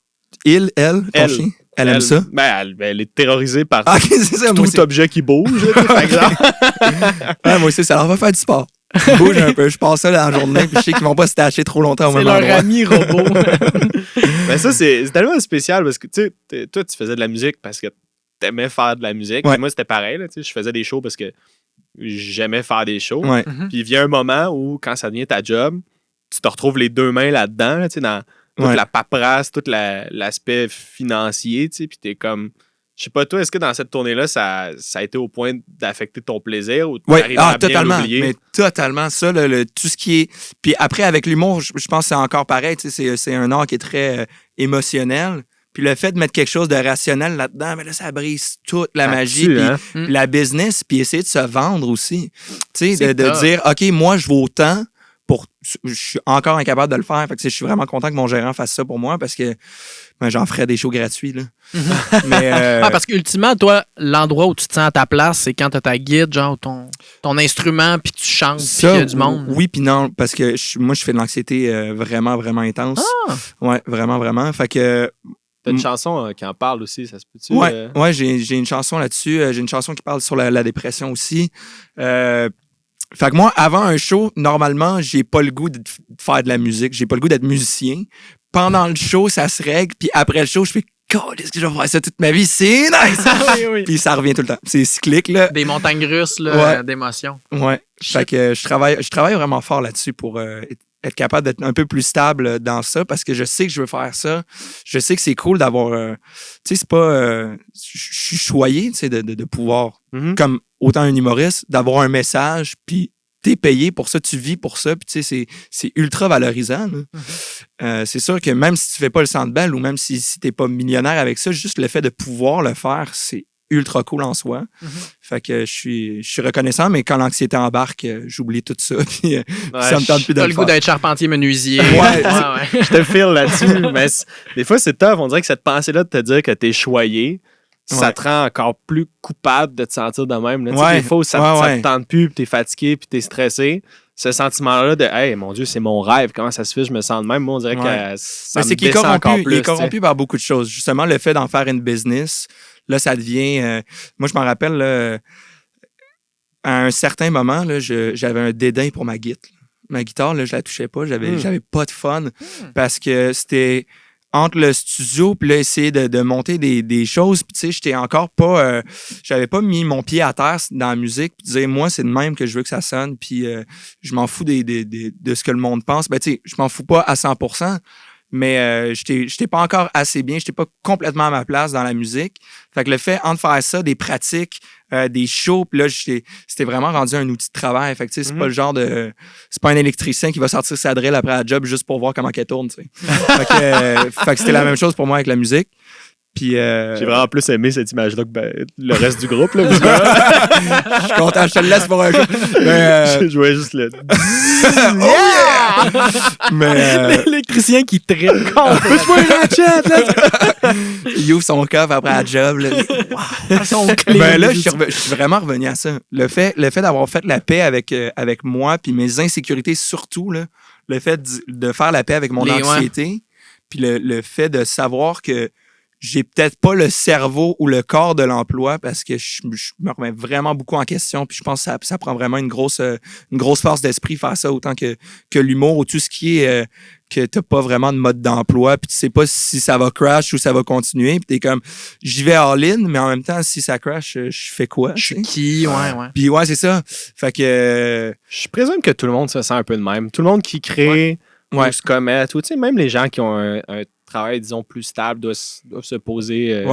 ton chien? Elle aime ça? Ben, elle est terrorisée par ça, tout objet qui bouge, par exemple. Moi aussi, ça leur va faire du sport. Ils bougent un peu. Je passe ça dans la journée, puis je sais qu'ils vont pas se tâcher trop longtemps au même endroit. C'est leur ami robot. Mais ça, c'est tellement spécial parce que, tu sais, toi, tu faisais de la musique parce que t'aimais faire de la musique. Ouais. Moi, c'était pareil. Là, je faisais des shows parce que j'aimais faire des shows. Ouais. Puis il vient un moment où, quand ça devient ta job, tu te retrouves les 2 mains là-dedans, là, dans toute la paperasse, tout l'aspect financier, tu sais, puis t'es comme... Je sais pas, toi, est-ce que dans cette tournée-là, ça a été au point d'affecter ton plaisir ou t'arrives à bien totalement, l'oublier? Mais totalement, ça, tout ce qui est... Puis après, avec l'humour, je pense que c'est encore pareil, tu sais, c'est un art qui est très émotionnel. Puis le fait de mettre quelque chose de rationnel là-dedans, mais là, ça brise toute la magie, puis la business, puis essayer de se vendre aussi. Tu sais, de dire, OK, moi, je vaux autant je suis encore incapable de le faire. Fait que, je suis vraiment content que mon gérant fasse ça pour moi parce que j'en ferais des shows gratuits. Là. Mais, parce qu'ultimement, toi, l'endroit où tu te sens à ta place, c'est quand tu as ta guide, genre ton instrument, puis tu chantes, puis qu'il y a du monde. Oui, puis non, parce que moi, je fais de l'anxiété vraiment, vraiment intense. Ouais, vraiment, vraiment. Fait que. T'as une chanson qui en parle aussi, ça se peut-tu? Ouais, j'ai une chanson là-dessus. J'ai une chanson qui parle sur la dépression aussi. Fait que moi, avant un show, normalement, j'ai pas le goût de faire de la musique. J'ai pas le goût d'être musicien. Pendant le show, ça se règle. Puis après le show, je fais « God, est-ce que je vais faire ça toute ma vie? C'est nice! » Oui. Puis ça revient tout le temps. C'est cyclique, là. Des montagnes russes là, d'émotions. Ouais. Fait que je travaille vraiment fort là-dessus pour être capable d'être un peu plus stable dans ça parce que je sais que je veux faire ça. Je sais que c'est cool d'avoir... tu sais, c'est pas... je suis choyé, tu sais, de pouvoir, comme autant un humoriste, d'avoir un message, puis t'es payé pour ça, tu vis pour ça, puis tu sais, c'est ultra valorisant. C'est sûr que même si tu fais pas le Centre Bell ou même si t'es pas millionnaire avec ça, juste le fait de pouvoir le faire, c'est ultra cool en soi. Fait que je suis reconnaissant, mais quand l'anxiété embarque, j'oublie tout ça. Puis ça me tente plus de le faire. T'as le goût d'être charpentier menuisier. Ouais. Je te file là-dessus. Mais des fois, c'est tough. On dirait que cette pensée-là de te dire que t'es choyé, ça te rend encore plus coupable de te sentir de même. Là. Des fois, ça te tente plus, puis t'es fatigué, puis t'es stressé. Ce sentiment-là de « Hey, mon Dieu, c'est mon rêve. Comment ça se fait? Je me sens de même. » Moi, on dirait que ça me descend encore plus. Il est corrompu par beaucoup de choses. Justement, le fait d'en faire une business, là, ça devient... moi, je m'en rappelle, là, à un certain moment, là, j'avais un dédain pour ma guitare. Ma guitare, là, je la touchais pas. J'avais pas de fun parce que c'était... entre le studio puis là essayer de monter des choses puis tu sais j'étais encore pas j'avais pas mis mon pied à terre dans la musique puis dire moi c'est de même que je veux que ça sonne puis je m'en fous de ce que le monde pense. Ben tu sais je m'en fous pas à 100%, mais j'étais pas encore assez bien, j'étais pas complètement à ma place dans la musique. Fait que le fait de faire ça, des pratiques, des shows, puis là c'était vraiment rendu un outil de travail. Fait que tu sais c'est pas le genre de c'est pas un électricien qui va sortir sa drill après la job juste pour voir comment elle tourne, tu sais. Fait que c'était la même chose pour moi avec la musique. Puis j'ai vraiment plus aimé cette image-là que le reste du groupe. Là, je suis content, je te le laisse pour un jeu. Je jouais juste le... Oh yeah! Mais l'électricien qui tripe. Il ouvre son coffre après la job. Là. Son clé. Ben là, je suis vraiment revenu à ça. Le fait d'avoir fait la paix avec moi puis mes insécurités surtout, là, le fait de faire la paix avec mon anxiété puis le fait de savoir que j'ai peut-être pas le cerveau ou le corps de l'emploi parce que je me remets vraiment beaucoup en question puis je pense que ça prend vraiment une grosse force d'esprit faire ça autant que l'humour ou tout ce qui est que t'as pas vraiment de mode d'emploi puis tu sais pas si ça va crash ou ça va continuer puis t'es comme j'y vais all-in mais en même temps si ça crash je fais quoi? Je suis qui? Ouais. Puis ouais c'est ça. Fait que je présume que tout le monde se sent un peu de même. Tout le monde qui crée ou se commet, tu sais même les gens qui ont un travail, disons, plus stable, doivent se poser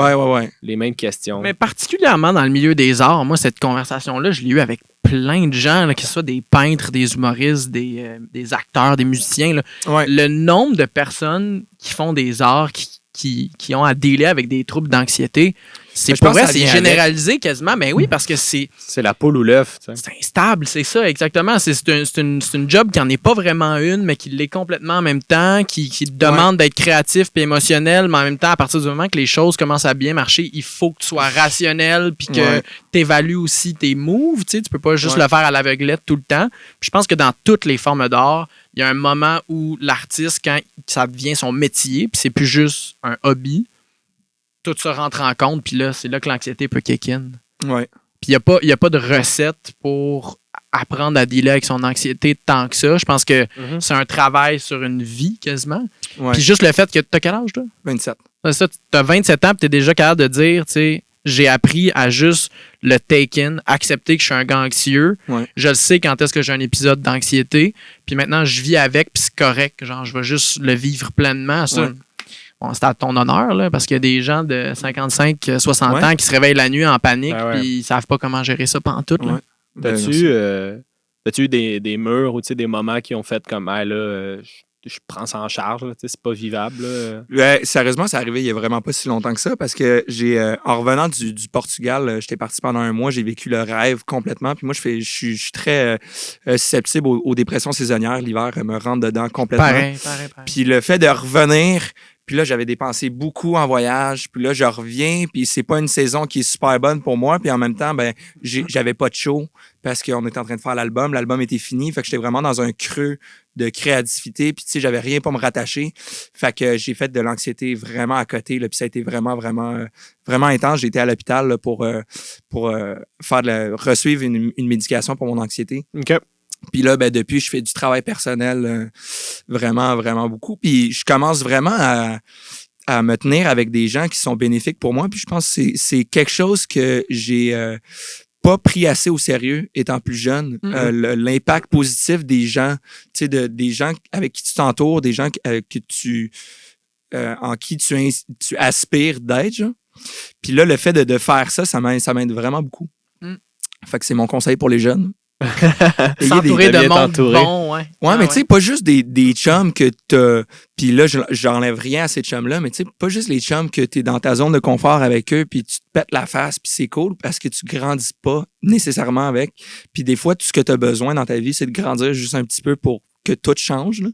les mêmes questions. Mais particulièrement dans le milieu des arts, moi, cette conversation-là, je l'ai eue avec plein de gens, là, que ce soit des peintres, des humoristes, des acteurs, des musiciens. Là. Le nombre de personnes qui font des arts, qui ont à dealer avec des troubles d'anxiété, c'est pour vrai, c'est généralisé quasiment, mais oui, parce que c'est la poule ou l'œuf. C'est instable, c'est ça, exactement. C'est une job qui n'en est pas vraiment une, mais qui l'est complètement en même temps, qui demande d'être créatif et émotionnel, mais en même temps, à partir du moment que les choses commencent à bien marcher, il faut que tu sois rationnel puis que tu évalues aussi tes moves. Tu peux pas juste le faire à l'aveuglette tout le temps. Puis je pense que dans toutes les formes d'art, il y a un moment où l'artiste, quand ça devient son métier, puis c'est plus juste un hobby, tout ça rentre en compte, puis là, c'est là que l'anxiété peut kick in. Ouais. Puis il n'y a pas de recette pour apprendre à dealer avec son anxiété tant que ça. Je pense que c'est un travail sur une vie, quasiment. Ouais. Puis juste le fait que... T'as quel âge, toi? 27. C'est ça, t'as 27 ans, puis t'es déjà capable de dire, tu sais, j'ai appris à juste le take-in, accepter que je suis un gars anxieux. Ouais. Je le sais quand est-ce que j'ai un épisode d'anxiété. Puis maintenant, je vis avec, puis c'est correct. Genre, je vais juste le vivre pleinement. Ça, bon, c'est à ton honneur, là, parce qu'il y a des gens de 55, 60 ans qui se réveillent la nuit en panique, puis ils savent pas comment gérer ça pantoute. Là. T'as-tu eu des murs ou des moments qui ont fait comme, là, je prends ça en charge, là, c'est pas vivable. Là. Ouais, sérieusement, c'est arrivé il y a vraiment pas si longtemps que ça parce que en revenant du Portugal, j'étais parti pendant un mois, j'ai vécu le rêve complètement. Puis moi, je suis très susceptible aux dépressions saisonnières. L'hiver me rentre dedans complètement. Pareil. Puis le fait de revenir, puis là, j'avais dépensé beaucoup en voyage. Puis là, je reviens, puis c'est pas une saison qui est super bonne pour moi. Puis en même temps, ben j'avais pas de show parce qu'on était en train de faire l'album. L'album était fini, fait que j'étais vraiment dans un creux de créativité. Puis tu sais, j'avais rien pour me rattacher. Fait que j'ai fait de l'anxiété vraiment à côté. Là, puis ça a été vraiment intense. J'ai été à l'hôpital là, pour resuivre une médication pour mon anxiété. OK. Puis là, ben depuis, je fais du travail personnel vraiment, vraiment beaucoup. Puis je commence vraiment à me tenir avec des gens qui sont bénéfiques pour moi. Puis je pense que c'est quelque chose que j'ai pas pris assez au sérieux étant plus jeune. L'impact positif des gens, tu sais, des gens avec qui tu t'entoures, des gens en qui tu aspires d'être. Genre. Puis là, le fait de faire ça m'aide vraiment beaucoup. Fait que c'est mon conseil pour les jeunes. S'entourer de monde bon, ouais. Ouais, mais tu sais, pas juste des chums que t'as... Puis là, j'enlève rien à ces chums-là, mais tu sais, pas juste les chums que t'es dans ta zone de confort avec eux, puis tu te pètes la face, puis c'est cool parce que tu grandis pas nécessairement avec. Puis des fois, tout ce que t'as besoin dans ta vie, c'est de grandir juste un petit peu pour que tout change. Là.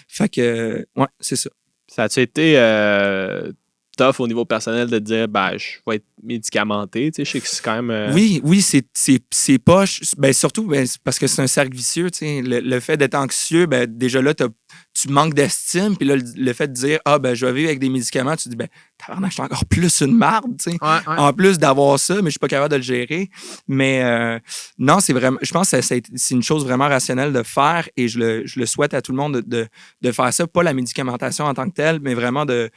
Fait que, ouais, c'est ça. Ça a-tu été... tough au niveau personnel de dire je vais être médicamenté, tu sais, je sais que c'est quand même Oui, c'est pas ben surtout c'est parce que c'est un cercle vicieux, tu sais, le fait d'être anxieux, ben déjà là tu manques d'estime, puis là le fait de dire je vais vivre avec des médicaments, tu te dis tabarnak, je suis encore plus une marde, tu sais. Ouais. En plus d'avoir ça, mais je suis pas capable de le gérer. Mais non, c'est vraiment, je pense que c'est une chose vraiment rationnelle de faire et je le souhaite à tout le monde de faire ça, pas la médicamentation en tant que telle, mais vraiment de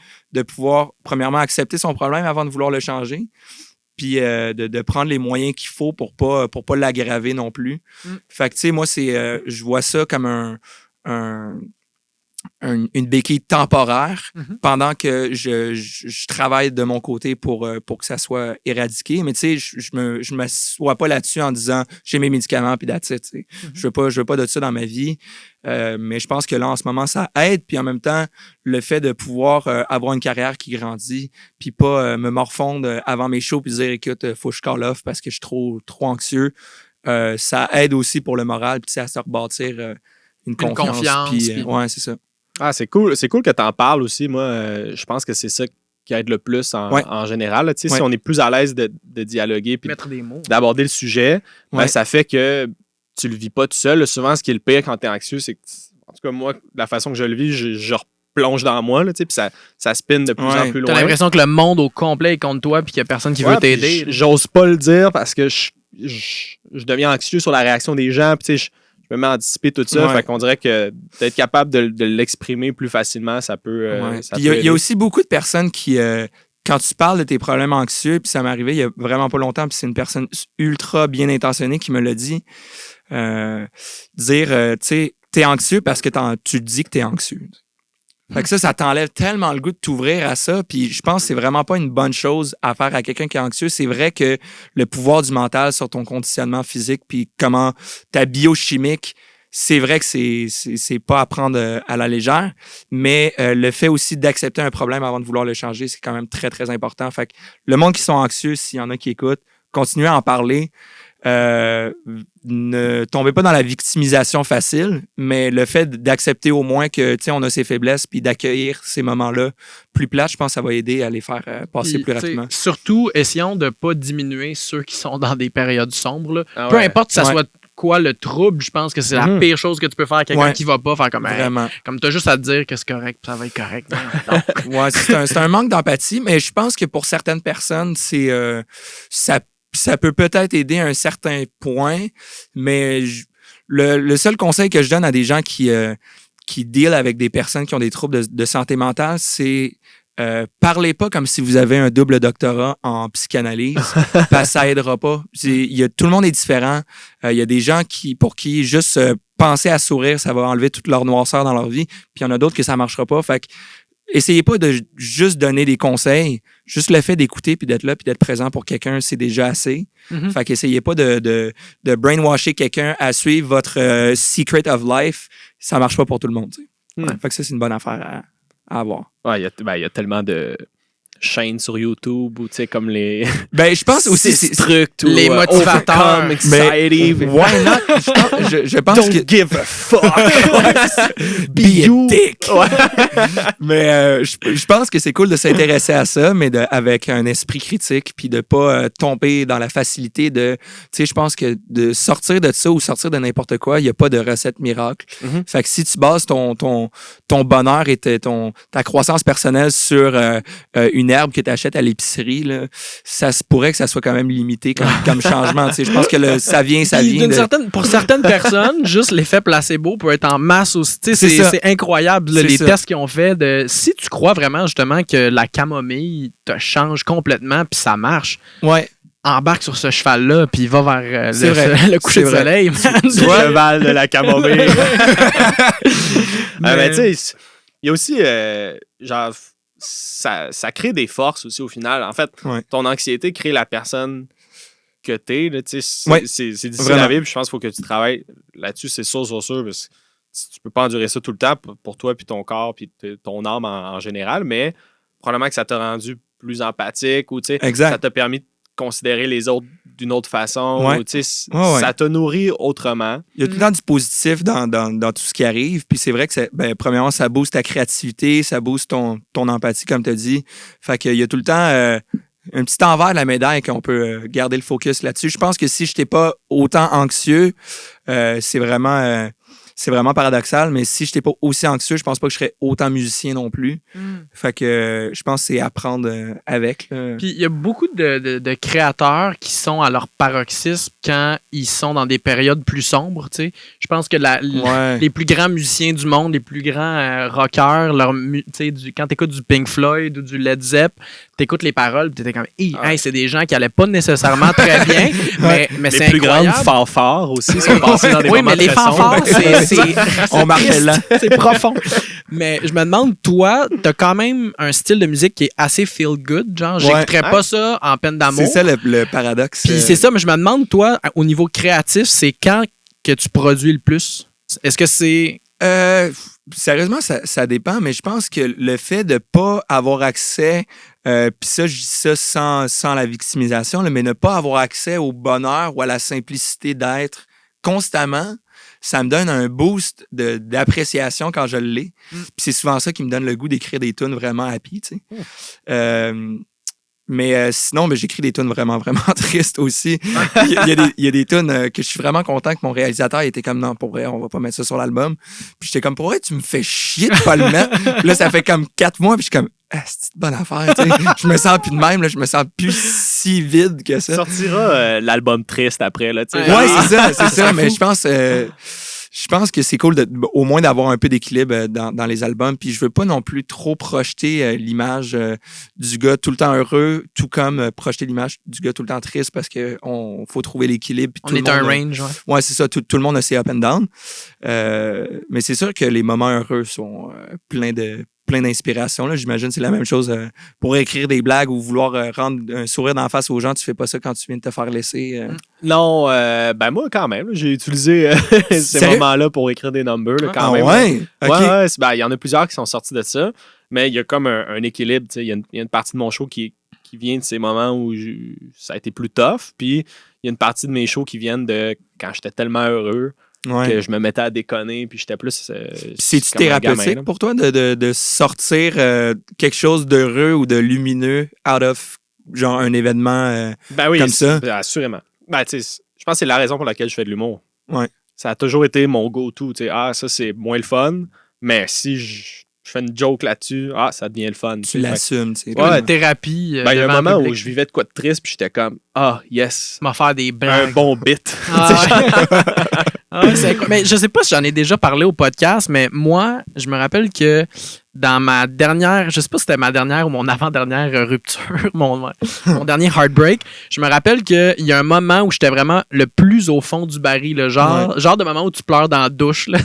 pouvoir premièrement accepter son problème avant de vouloir le changer. Puis de prendre les moyens qu'il faut pour pas l'aggraver non plus. Fait que tu sais, moi je vois ça comme une béquille temporaire pendant que je travaille de mon côté pour que ça soit éradiqué. Mais tu sais, je m'assois pas là-dessus en disant j'ai mes médicaments puis that's it. Je veux pas de ça dans ma vie. Mais je pense que là, en ce moment, ça aide. Puis en même temps, le fait de pouvoir avoir une carrière qui grandit puis pas me morfondre avant mes shows puis dire écoute, faut que je call off parce que je suis trop anxieux, ça aide aussi pour le moral puis à se rebâtir une confiance. Puis, ouais, c'est ça. Ah, c'est cool que tu en parles aussi. Moi, je pense que c'est ça qui aide le plus en général. Là. Si on est plus à l'aise de dialoguer puis mettre des mots, d'aborder le sujet, ça fait que tu le vis pas tout seul. Là. Souvent, ce qui est le pire quand tu es anxieux, c'est que, en tout cas, moi, la façon que je le vis, je replonge dans moi, puis ça spin de plus en plus loin. T'as l'impression que le monde au complet est contre toi puis qu'il y a personne qui veut t'aider. J'ose pas le dire parce que je deviens anxieux sur la réaction des gens, puis je me mets à anticiper tout ça. Fait qu'on dirait que d'être capable de l'exprimer plus facilement, ça peut. Il y a aussi beaucoup de personnes qui, quand tu parles de tes problèmes anxieux, puis ça m'est arrivé il y a vraiment pas longtemps, puis c'est une personne ultra bien intentionnée qui me l'a dit, dire, tu sais, t'es anxieux parce que tu dis que t'es anxieux. Fait que ça t'enlève tellement le goût de t'ouvrir à ça. Puis je pense que c'est vraiment pas une bonne chose à faire à quelqu'un qui est anxieux. C'est vrai que le pouvoir du mental sur ton conditionnement physique puis comment ta biochimique, c'est vrai que c'est pas à prendre à la légère. Mais le fait aussi d'accepter un problème avant de vouloir le changer, c'est quand même très, très important. Fait que le monde qui sont anxieux, s'il y en a qui écoutent, continuez à en parler. Ne tombez pas dans la victimisation facile, mais le fait d'accepter au moins que on a ses faiblesses puis d'accueillir ces moments-là plus plates, je pense que ça va aider à les faire passer plus rapidement. Surtout, essayons de ne pas diminuer ceux qui sont dans des périodes sombres. Là. Peu importe que ça soit quoi le trouble, je pense que c'est la pire chose que tu peux faire à quelqu'un qui va pas faire comme comme tu as juste à te dire que c'est correct, ça va être correct. C'est un manque d'empathie, mais je pense que pour certaines personnes, ça peut peut-être aider à un certain point, mais le seul conseil que je donne à des gens qui deal avec des personnes qui ont des troubles de santé mentale, c'est parlez pas comme si vous avez un double doctorat en psychanalyse, parce que ça aidera pas. Tout le monde est différent. Il y a des gens pour qui juste penser à sourire, ça va enlever toute leur noirceur dans leur vie, puis il y en a d'autres que ça marchera pas. Fait que essayez pas de juste donner des conseils. Juste le fait d'écouter puis d'être là puis d'être présent pour quelqu'un, c'est déjà assez. Fait qu'essayez pas de brainwasher quelqu'un à suivre votre secret of life. Ça marche pas pour tout le monde. T'sais. Fait que ça, c'est une bonne affaire à avoir. Ouais, il y a tellement de chaînes sur YouTube ou tu sais comme les Ben je pense aussi c'est trucs les motivateurs, anxiety, why not? Je pense don't que give a fuck. be a dick. Mais je pense que c'est cool de s'intéresser à ça, mais avec un esprit critique, puis de pas tomber dans la facilité de, tu sais, je pense que de sortir de ça ou sortir de n'importe quoi, il y a pas de recette miracle. Fait que si tu bases ton bonheur et ta croissance personnelle sur une herbe que tu achètes à l'épicerie, là, ça se pourrait que ça soit quand même limité comme changement. Tu sais, je pense que ça vient pour certaines personnes, juste l'effet placebo peut être en masse aussi. C'est incroyable les tests qu'ils ont fait. Si tu crois vraiment justement que la camomille te change complètement puis ça marche, embarque sur ce cheval-là puis va vers le coucher de soleil. Le cheval de la camomille. Mais tu sais, il y a aussi genre ça crée des forces aussi au final. En fait, ton anxiété crée la personne que t'es. Là, c'est difficile à vivre. Je pense qu'il faut que tu travailles là-dessus, c'est sûr. Parce que tu peux pas endurer ça tout le temps pour toi, puis ton corps, puis ton âme en général. Mais probablement que ça t'a rendu plus empathique ou ça t'a permis de considérer les autres d'une autre façon. Ça t'a nourri autrement. Il y a tout le temps du positif dans tout ce qui arrive. Puis c'est vrai que premièrement, ça booste ta créativité, ça booste ton empathie, comme tu as dit. Fait qu'il y a tout le temps un petit envers de la médaille qu'on peut garder le focus là-dessus. Je pense que si je n'étais pas autant anxieux, c'est vraiment paradoxal, mais si je n'étais pas aussi anxieux, je pense pas que je serais autant musicien non plus. Fait que je pense que c'est apprendre avec. Puis il y a beaucoup de créateurs qui sont à leur paroxysme quand ils sont dans des périodes plus sombres. T'sais. Je pense que les plus grands musiciens du monde, les plus grands rockers, quand tu écoutes du Pink Floyd ou du Led Zepp, tu écoutes les paroles, tu étais comme c'est des gens qui allaient pas nécessairement très bien, mais c'est les plus incroyable. Grandes fanfares aussi sont passées dans des moments mais les très fanfares, sombres. On marche là. C'est profond. Mais je me demande, toi, t'as quand même un style de musique qui est assez feel good. Genre, j'écouterais pas ça en peine d'amour. C'est ça le paradoxe. Puis c'est ça, mais je me demande, toi, au niveau créatif, c'est quand que tu produis le plus? Est-ce que c'est... Sérieusement, ça dépend, mais je pense que le fait de pas avoir accès, puis ça, je dis ça sans la victimisation, là, mais ne pas avoir accès au bonheur ou à la simplicité d'être constamment, ça me donne un boost d'appréciation quand je l'ai. Puis c'est souvent ça qui me donne le goût d'écrire des tunes vraiment happy, tu sais. Mais sinon, j'écris des tunes vraiment, vraiment tristes aussi. Il y a des tunes que je suis vraiment content que mon réalisateur était comme, non, pour vrai, on va pas mettre ça sur l'album. Puis j'étais comme, pour vrai, tu me fais chier de pas le mettre. Puis là, ça fait comme 4 mois, puis je suis comme, c'est une bonne affaire, tu sais. Je me sens plus de même, là, je me sens plus si vide que ça. Tu sortiras l'album triste après, là, tu sais. Ouais, c'est ça, mais je pense que c'est cool au moins d'avoir un peu d'équilibre dans les albums. Puis je veux pas non plus trop projeter l'image du gars tout le temps heureux, tout comme projeter l'image du gars tout le temps triste parce qu'il faut trouver l'équilibre. On est un range, ouais, c'est ça. Tout le monde a ses up and down. Mais c'est sûr que les moments heureux sont plein d'inspiration. Là. J'imagine que c'est la même chose pour écrire des blagues ou vouloir rendre un sourire d'en face aux gens. Tu fais pas ça quand tu viens de te faire laisser. Non, moi quand même. J'ai utilisé ces moments-là pour écrire des numbers là, quand même. Ouais? Okay. Il y en a plusieurs qui sont sortis de ça, mais il y a comme un équilibre. Il y a une partie de mon show qui vient de ces moments où ça a été plus tough, puis il y a une partie de mes shows qui viennent de quand j'étais tellement heureux que je me mettais à déconner, puis j'étais plus... C'est-tu thérapeutique pour toi de sortir quelque chose d'heureux ou de lumineux out of genre un événement comme ça? Assurément. Je pense que c'est la raison pour laquelle je fais de l'humour. Ouais. Ça a toujours été mon go-to. Ça, c'est moins le fun, mais si je fais une joke là-dessus, ça devient le fun. Tu l'assumes. Une thérapie. Il y a un moment où je vivais de quoi de triste, puis j'étais comme, yes. M'en faire des blagues. Un bon bit. C'est incroyable. Mais je sais pas si j'en ai déjà parlé au podcast, mais moi, je me rappelle que dans ma dernière, je sais pas si c'était ma dernière ou mon avant-dernière rupture, mon dernier heartbreak, je me rappelle qu'il y a un moment où j'étais vraiment le plus au fond du baril, là, genre de moment où tu pleures dans la douche. Là,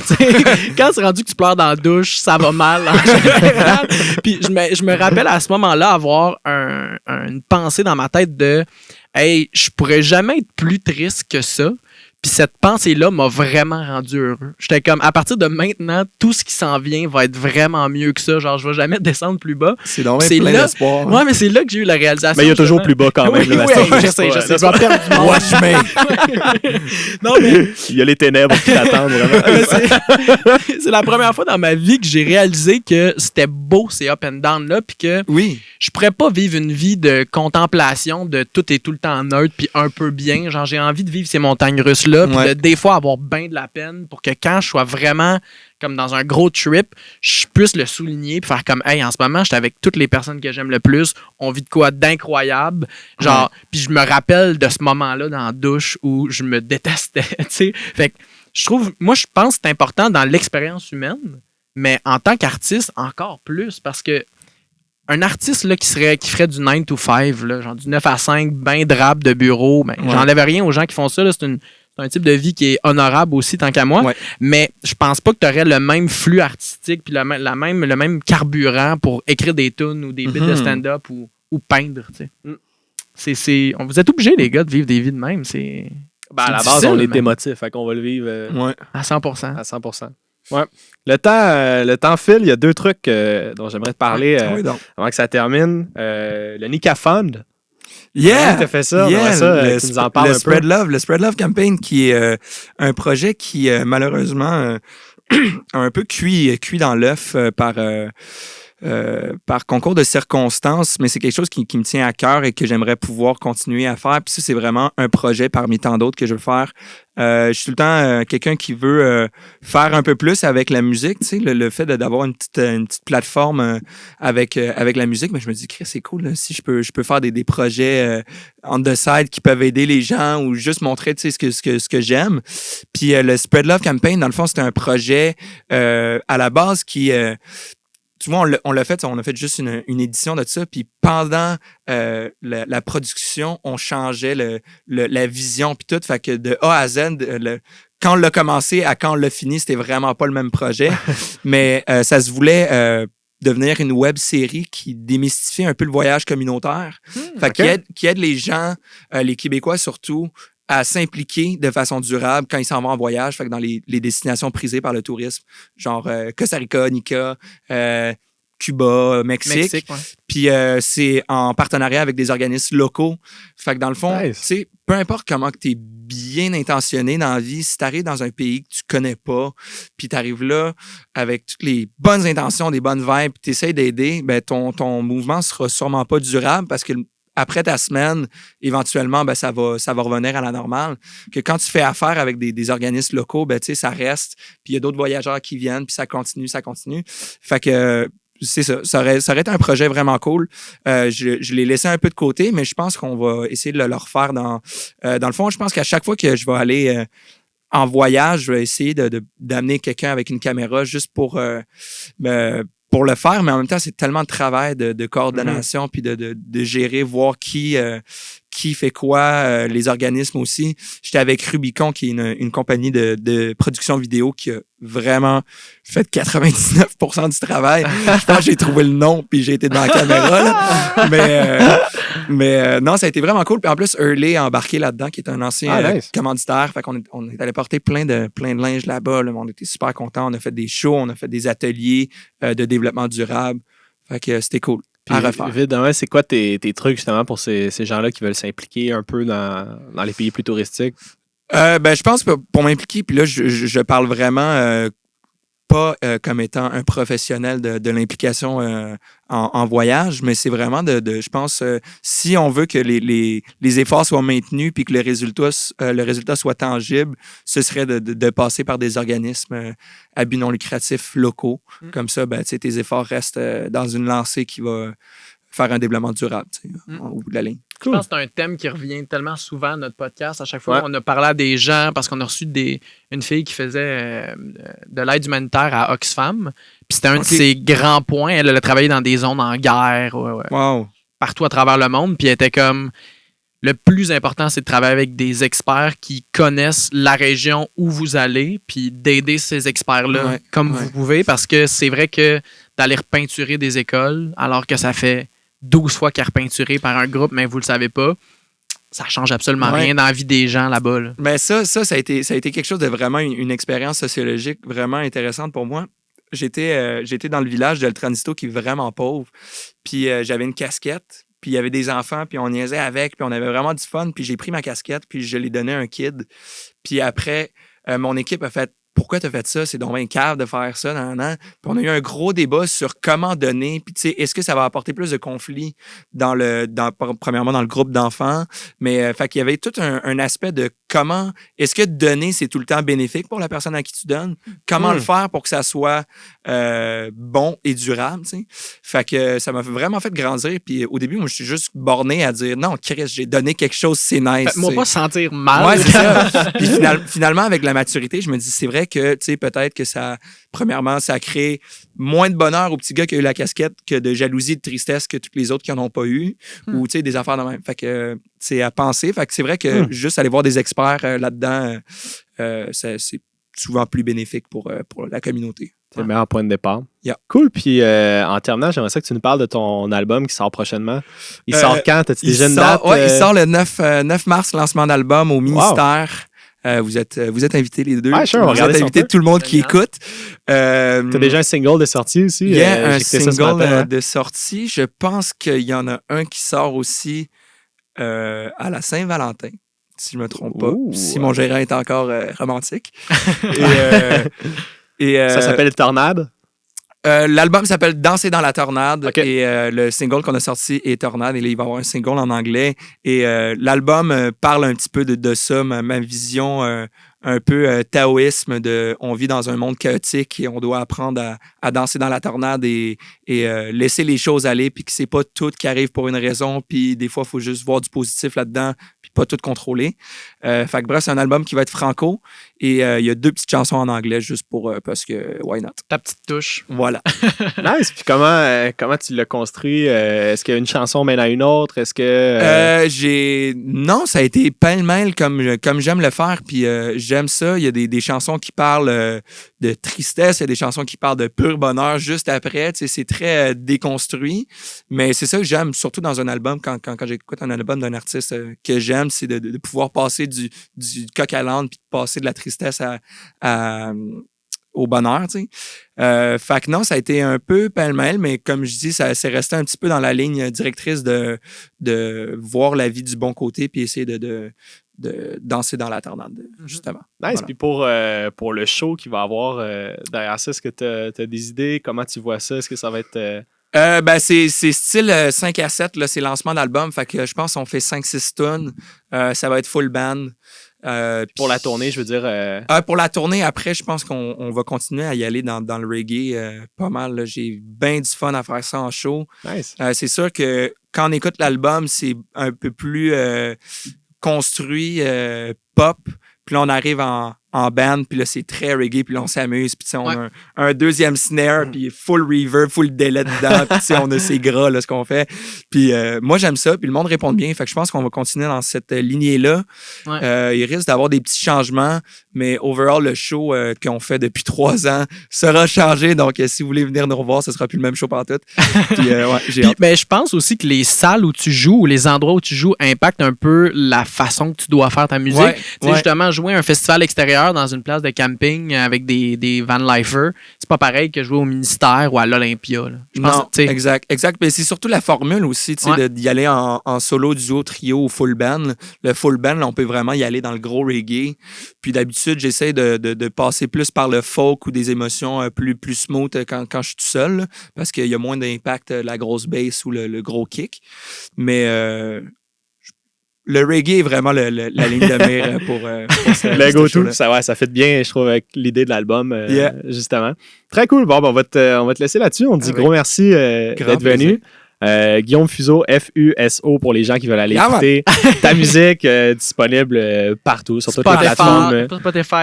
quand c'est rendu que tu pleures dans la douche, ça va mal en général. Puis je me rappelle à ce moment-là avoir une pensée dans ma tête de « Hey, je pourrais jamais être plus triste que ça. » Puis cette pensée-là m'a vraiment rendu heureux. J'étais comme, à partir de maintenant, tout ce qui s'en vient va être vraiment mieux que ça. Genre, je vais jamais descescendre plus bas. C'est donc plein d'espoir. Ouais, mais c'est là que j'ai eu la réalisation. Mais il y a toujours plus bas quand même. Oui, je sais. Je vais perdre du monde. Watchmen. Non, mais Il y a les ténèbres qui t'attendent vraiment. c'est la première fois dans ma vie que j'ai réalisé que c'était beau ces up and down là, puis que je pourrais pas vivre une vie de contemplation, de tout est tout le temps neutre puis un peu bien. Genre, j'ai envie de vivre ces montagnes russes là, puis de des fois avoir bien de la peine pour que quand je sois vraiment comme dans un gros trip, je puisse le souligner puis faire comme hey, en ce moment, j'étais avec toutes les personnes que j'aime le plus, on vit de quoi d'incroyable. Genre, puis je me rappelle de ce moment-là dans la douche où je me détestais, tu sais. Fait que je pense que c'est important dans l'expérience humaine, mais en tant qu'artiste, encore plus, parce que un artiste là, qui ferait du 9 to 5, là, genre du 9 à 5, ben drape de bureau, ben, j'enlève rien aux gens qui font ça. Là, c'est un type de vie qui est honorable aussi, tant qu'à moi. Ouais. Mais je pense pas que tu aurais le même flux artistique puis le même carburant pour écrire des tunes ou des bits de stand-up ou peindre. Vous êtes obligés, les gars, de vivre des vies de même. À la base, on est émotif, fait qu'on va le vivre à 100%. À 100%. Ouais. Le temps file. Il y a deux trucs dont j'aimerais te parler avant que ça termine. Le Nicaphone. Yeah! Tu as fait ça. Tu nous en parles un peu. Le Spread Love Campaign, qui est un projet qui, malheureusement, a un peu cuit dans l'œuf par concours de circonstances, mais c'est quelque chose qui me tient à cœur et que j'aimerais pouvoir continuer à faire. Puis ça, c'est vraiment un projet parmi tant d'autres que je veux faire. Je suis tout le temps quelqu'un qui veut faire un peu plus avec la musique, tu sais, le fait d'avoir une petite plateforme avec la musique, mais je me dis, c'est cool, là, si je peux faire des projets on the side qui peuvent aider les gens ou juste montrer, tu sais, ce que j'aime. Puis le Spread Love Campaign, dans le fond, c'était un projet à la base qui... tu vois, on l'a fait, on a fait juste une édition de ça, puis pendant la production, on changeait la vision puis tout, fait que de A à Z, quand on l'a commencé à quand on l'a fini, c'était vraiment pas le même projet, mais ça se voulait devenir une web série qui démystifie un peu le voyage communautaire, fait qui aide les gens, les Québécois surtout, à s'impliquer de façon durable quand ils s'en vont en voyage, fait que dans les destinations prisées par le tourisme, genre Costa Rica, Nica, Cuba, Mexique. Puis c'est en partenariat avec des organismes locaux. Fait que dans le fond, tu sais, peu importe comment tu es bien intentionné dans la vie, si tu arrives dans un pays que tu connais pas, puis tu arrives là avec toutes les bonnes intentions, des bonnes vibes, puis tu essaies d'aider, ben ton mouvement sera sûrement pas durable parce que après ta semaine, éventuellement, ben, ça va revenir à la normale. Que quand tu fais affaire avec des organismes locaux, ben, tu sais, ça reste. Puis il y a d'autres voyageurs qui viennent, puis ça continue. Fait que c'est ça. Ça aurait été un projet vraiment cool. Je l'ai laissé un peu de côté, mais je pense qu'on va essayer de le refaire dans le fond. Je pense qu'à chaque fois que je vais aller en voyage, je vais essayer d'amener quelqu'un avec une caméra juste pour le faire, mais en même temps, c'est tellement de travail de coordination puis de gérer, voir qui fait quoi, les organismes aussi. J'étais avec Rubicon, qui est une compagnie de production vidéo qui a vraiment fait 99% du travail. Je pense que j'ai trouvé le nom puis j'ai été devant la caméra. Là. Mais non, ça a été vraiment cool. Puis en plus, Hurley a embarqué là-dedans, qui est un ancien commanditaire. Fait qu'on est allé porter plein de linge là-bas. Là. On était super contents. On a fait des shows, on a fait des ateliers de développement durable. Fait que c'était cool. Puis, évidemment, c'est quoi tes trucs justement pour ces gens-là qui veulent s'impliquer un peu dans les pays plus touristiques? Je pense que pour m'impliquer, puis là, je parle vraiment pas comme étant un professionnel de l'implication en voyage, mais c'est vraiment je pense, si on veut que les efforts soient maintenus puis que le résultat soit tangible, ce serait de passer par des organismes à but non lucratif locaux. Comme ça, ben, tes efforts restent dans une lancée qui va faire un développement durable au bout de la ligne. Cool. Je pense que c'est un thème qui revient tellement souvent à notre podcast. À chaque fois, on a parlé à des gens parce qu'on a reçu une fille qui faisait de l'aide humanitaire à Oxfam. Puis c'était un de ses grands points. Elle a travaillé dans des zones en guerre, partout à travers le monde. Puis elle était comme, le plus important, c'est de travailler avec des experts qui connaissent la région où vous allez, puis d'aider ces experts-là comme vous pouvez. Parce que c'est vrai que d'aller repeinturer des écoles, alors que ça fait 12 fois qu'elle est repeinturée par un groupe, mais vous le savez pas, ça change absolument rien dans la vie des gens là-bas. Là. Mais ça a été quelque chose de vraiment une expérience sociologique vraiment intéressante pour moi. J'étais dans le village de Eltranisto qui est vraiment pauvre. Puis j'avais une casquette. Puis il y avait des enfants, puis on niaisait avec, puis on avait vraiment du fun. Puis j'ai pris ma casquette, puis je l'ai donnée à un kid. Puis après, mon équipe a fait « Pourquoi t'as fait ça? C'est donc bien cave de faire ça. » Puis on a eu un gros débat sur comment donner. Puis tu sais, est-ce que ça va apporter plus de conflits premièrement dans le groupe d'enfants? Mais fait qu'il y avait tout un aspect de comment... Est-ce que donner, c'est tout le temps bénéfique pour la personne à qui tu donnes? Comment le faire pour que ça soit bon et durable, tu sais? Fait que ça m'a vraiment fait grandir. Puis au début, moi, je suis juste borné à dire « Non, Chris, j'ai donné quelque chose, c'est nice. » Faites-moi pas sentir mal. Ouais, c'est ça. Puis finalement, avec la maturité, je me dis, c'est vrai que, tu sais, peut-être que ça, premièrement, ça crée moins de bonheur au petit gars qui a eu la casquette que de jalousie et de tristesse que tous les autres qui n'en ont pas eu, ou, tu sais, des affaires de même. Fait que, c'est à penser. Fait que c'est vrai que juste aller voir des experts là-dedans, c'est souvent plus bénéfique pour la communauté. C'est le meilleur point de départ. Yeah. Cool. Puis en terminant, j'aimerais ça que tu nous parles de ton album qui sort prochainement. Il sort quand? T'as-tu déjà une date? Oui, il sort le 9 mars, lancement d'album au ministère. Vous êtes invités les deux. Ouais, sure, on va vous êtes invités tout le monde qui écoute. T'as déjà un single de sortie aussi? Il y a un single de sortie. Je pense qu'il y en a un qui sort aussi à la Saint-Valentin, si je ne me trompe pas. Si mon gérant est encore romantique. Ça s'appelle Tornade? L'album s'appelle Danser dans la tornade. Okay. Et le single qu'on a sorti est Tornade. Et là, il va y avoir un single en anglais. Et l'album parle un petit peu de ça, ma vision un peu taoïsme de on vit dans un monde chaotique et on doit apprendre à danser dans la tornade et laisser les choses aller, puis que c'est pas tout qui arrive pour une raison, puis des fois, il faut juste voir du positif là-dedans, puis pas tout contrôler. Fait que bref, c'est un album qui va être franco et il y a 2 petites chansons en anglais juste pour parce que why not? Ta petite touche. Voilà. Nice. Puis comment tu l'as construit? Est-ce qu'il y a une chanson mène à une autre? Est-ce que... Non, ça a été pêle-mêle comme j'aime le faire, puis j'aime ça. Il y a des chansons qui parlent de tristesse, il y a des chansons qui parlent de pur bonheur juste après. Tu sais, c'est très déconstruit, mais c'est ça que j'aime, surtout dans un album, quand j'écoute un album d'un artiste que j'aime, c'est de pouvoir passer du coq à l'âne puis de passer de la tristesse au bonheur, tu sais. Fait que non, ça a été un peu pêle-mêle, mais comme je dis, ça s'est resté un petit peu dans la ligne directrice de voir la vie du bon côté puis essayer de danser dans la tornade, justement. Nice. Voilà. Puis pour le show qu'il va y avoir derrière ça, est-ce que tu as des idées? Comment tu vois ça? Est-ce que ça va être... c'est style 5 à 7, là, c'est lancement d'album. Fait que je pense qu'on fait 5-6 tunes. Ça va être full band. Pour la tournée, je veux dire... Pour la tournée, après, je pense qu'on va continuer à y aller dans le reggae pas mal. Là. J'ai bien du fun à faire ça en show. Nice. C'est sûr que quand on écoute l'album, c'est un peu plus construit pop. Puis là, on arrive en band, puis là, c'est très reggae, puis là, on s'amuse. Puis on a un deuxième snare, puis full reverb, full délai dedans. Puis on a ces gras, là, ce qu'on fait. Puis moi, j'aime ça, puis le monde répond bien. Fait que je pense qu'on va continuer dans cette lignée-là. Ouais. Il risque d'avoir des petits changements, mais overall, le show qu'on fait depuis 3 ans sera changé. Donc, si vous voulez venir nous revoir, ce sera plus le même show partout. Puis j'ai hâte. Mais je pense aussi que les salles où tu joues ou les endroits où tu joues impactent un peu la façon que tu dois faire ta musique. Justement, jouer à un festival extérieur dans une place de camping avec des van-lifers, c'est pas pareil que jouer au ministère ou à l'Olympia. Non, exact. Mais c'est surtout la formule aussi, d'y aller en solo, duo, trio ou full band. Le full band, là, on peut vraiment y aller dans le gros reggae. Puis d'habitude, j'essaie de passer plus par le folk ou des émotions plus smooth quand je suis tout seul, là, parce qu'il y a moins d'impact la grosse bass ou le gros kick. Mais... le reggae est vraiment la ligne de mire pour ça. Le go-to, ça fait bien, je trouve, avec l'idée de l'album, justement. Très cool. Bon, on va te laisser là-dessus. On te dit gros merci d'être venu. Guillaume Fuseau, Fuso pour les gens qui veulent aller écouter ta musique disponible partout, sur toutes les plateformes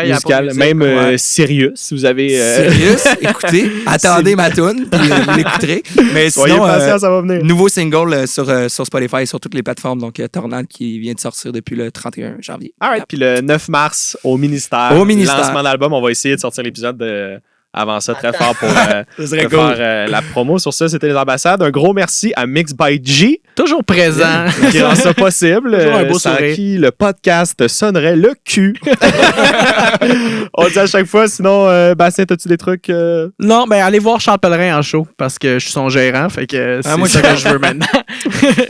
musicales, même Sirius, si vous avez... Sirius, écoutez, attendez ma toune, puis vous l'écouterez. Mais soyez sinon, patient, ça va venir. Nouveau single sur Spotify et sur toutes les plateformes, donc Tornade qui vient de sortir depuis le 31 janvier. All right, puis le 9 mars au ministère, lancement d'album, on va essayer de sortir l'épisode avant ça très fort pour Ça serait de cool. faire la promo. Sur ça, c'était les ambassades. Un gros merci à Mix by G Toujours présent. qui rend ça possible. Toujours un beau Sans sourire. qui le podcast sonnerait le cul. On le dit à chaque fois. Sinon, Bastien, as-tu des trucs? Non, ben allez voir Charles Pellerin en show parce que je suis son gérant. Fait que c'est moi, ça que je veux maintenant.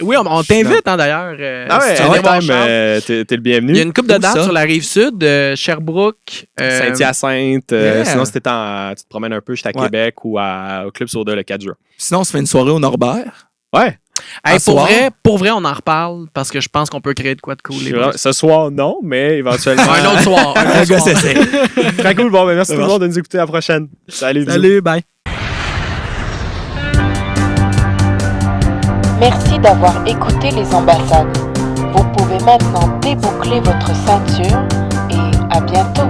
Oui, on t'invite d'ailleurs. Ah ouais, si tu veux voir anytime, Charles. t'es le bienvenu. Il y a une couple de Où dates ça? sur la rive sud, Sherbrooke. Saint-Hyacinthe. Yeah. Sinon, si tu te promènes un peu, j'étais à Ouais. Québec ou au Club Soda le 4 juin. Sinon, on se fait une soirée au Norbert. Ouais. Hey, À soir? pour vrai, on en reparle parce que je pense qu'on peut créer de quoi de cool. Les boys. Ce soir, non, mais éventuellement. Un autre soir. un Un autre gars, soir. c'est Très cool. Bon, ben, merci Ça tout le marche. monde de nous écouter. À la prochaine. Salut. bisous. Salut, bye. Merci d'avoir écouté les ambassades. Vous pouvez maintenant déboucler votre ceinture et à bientôt.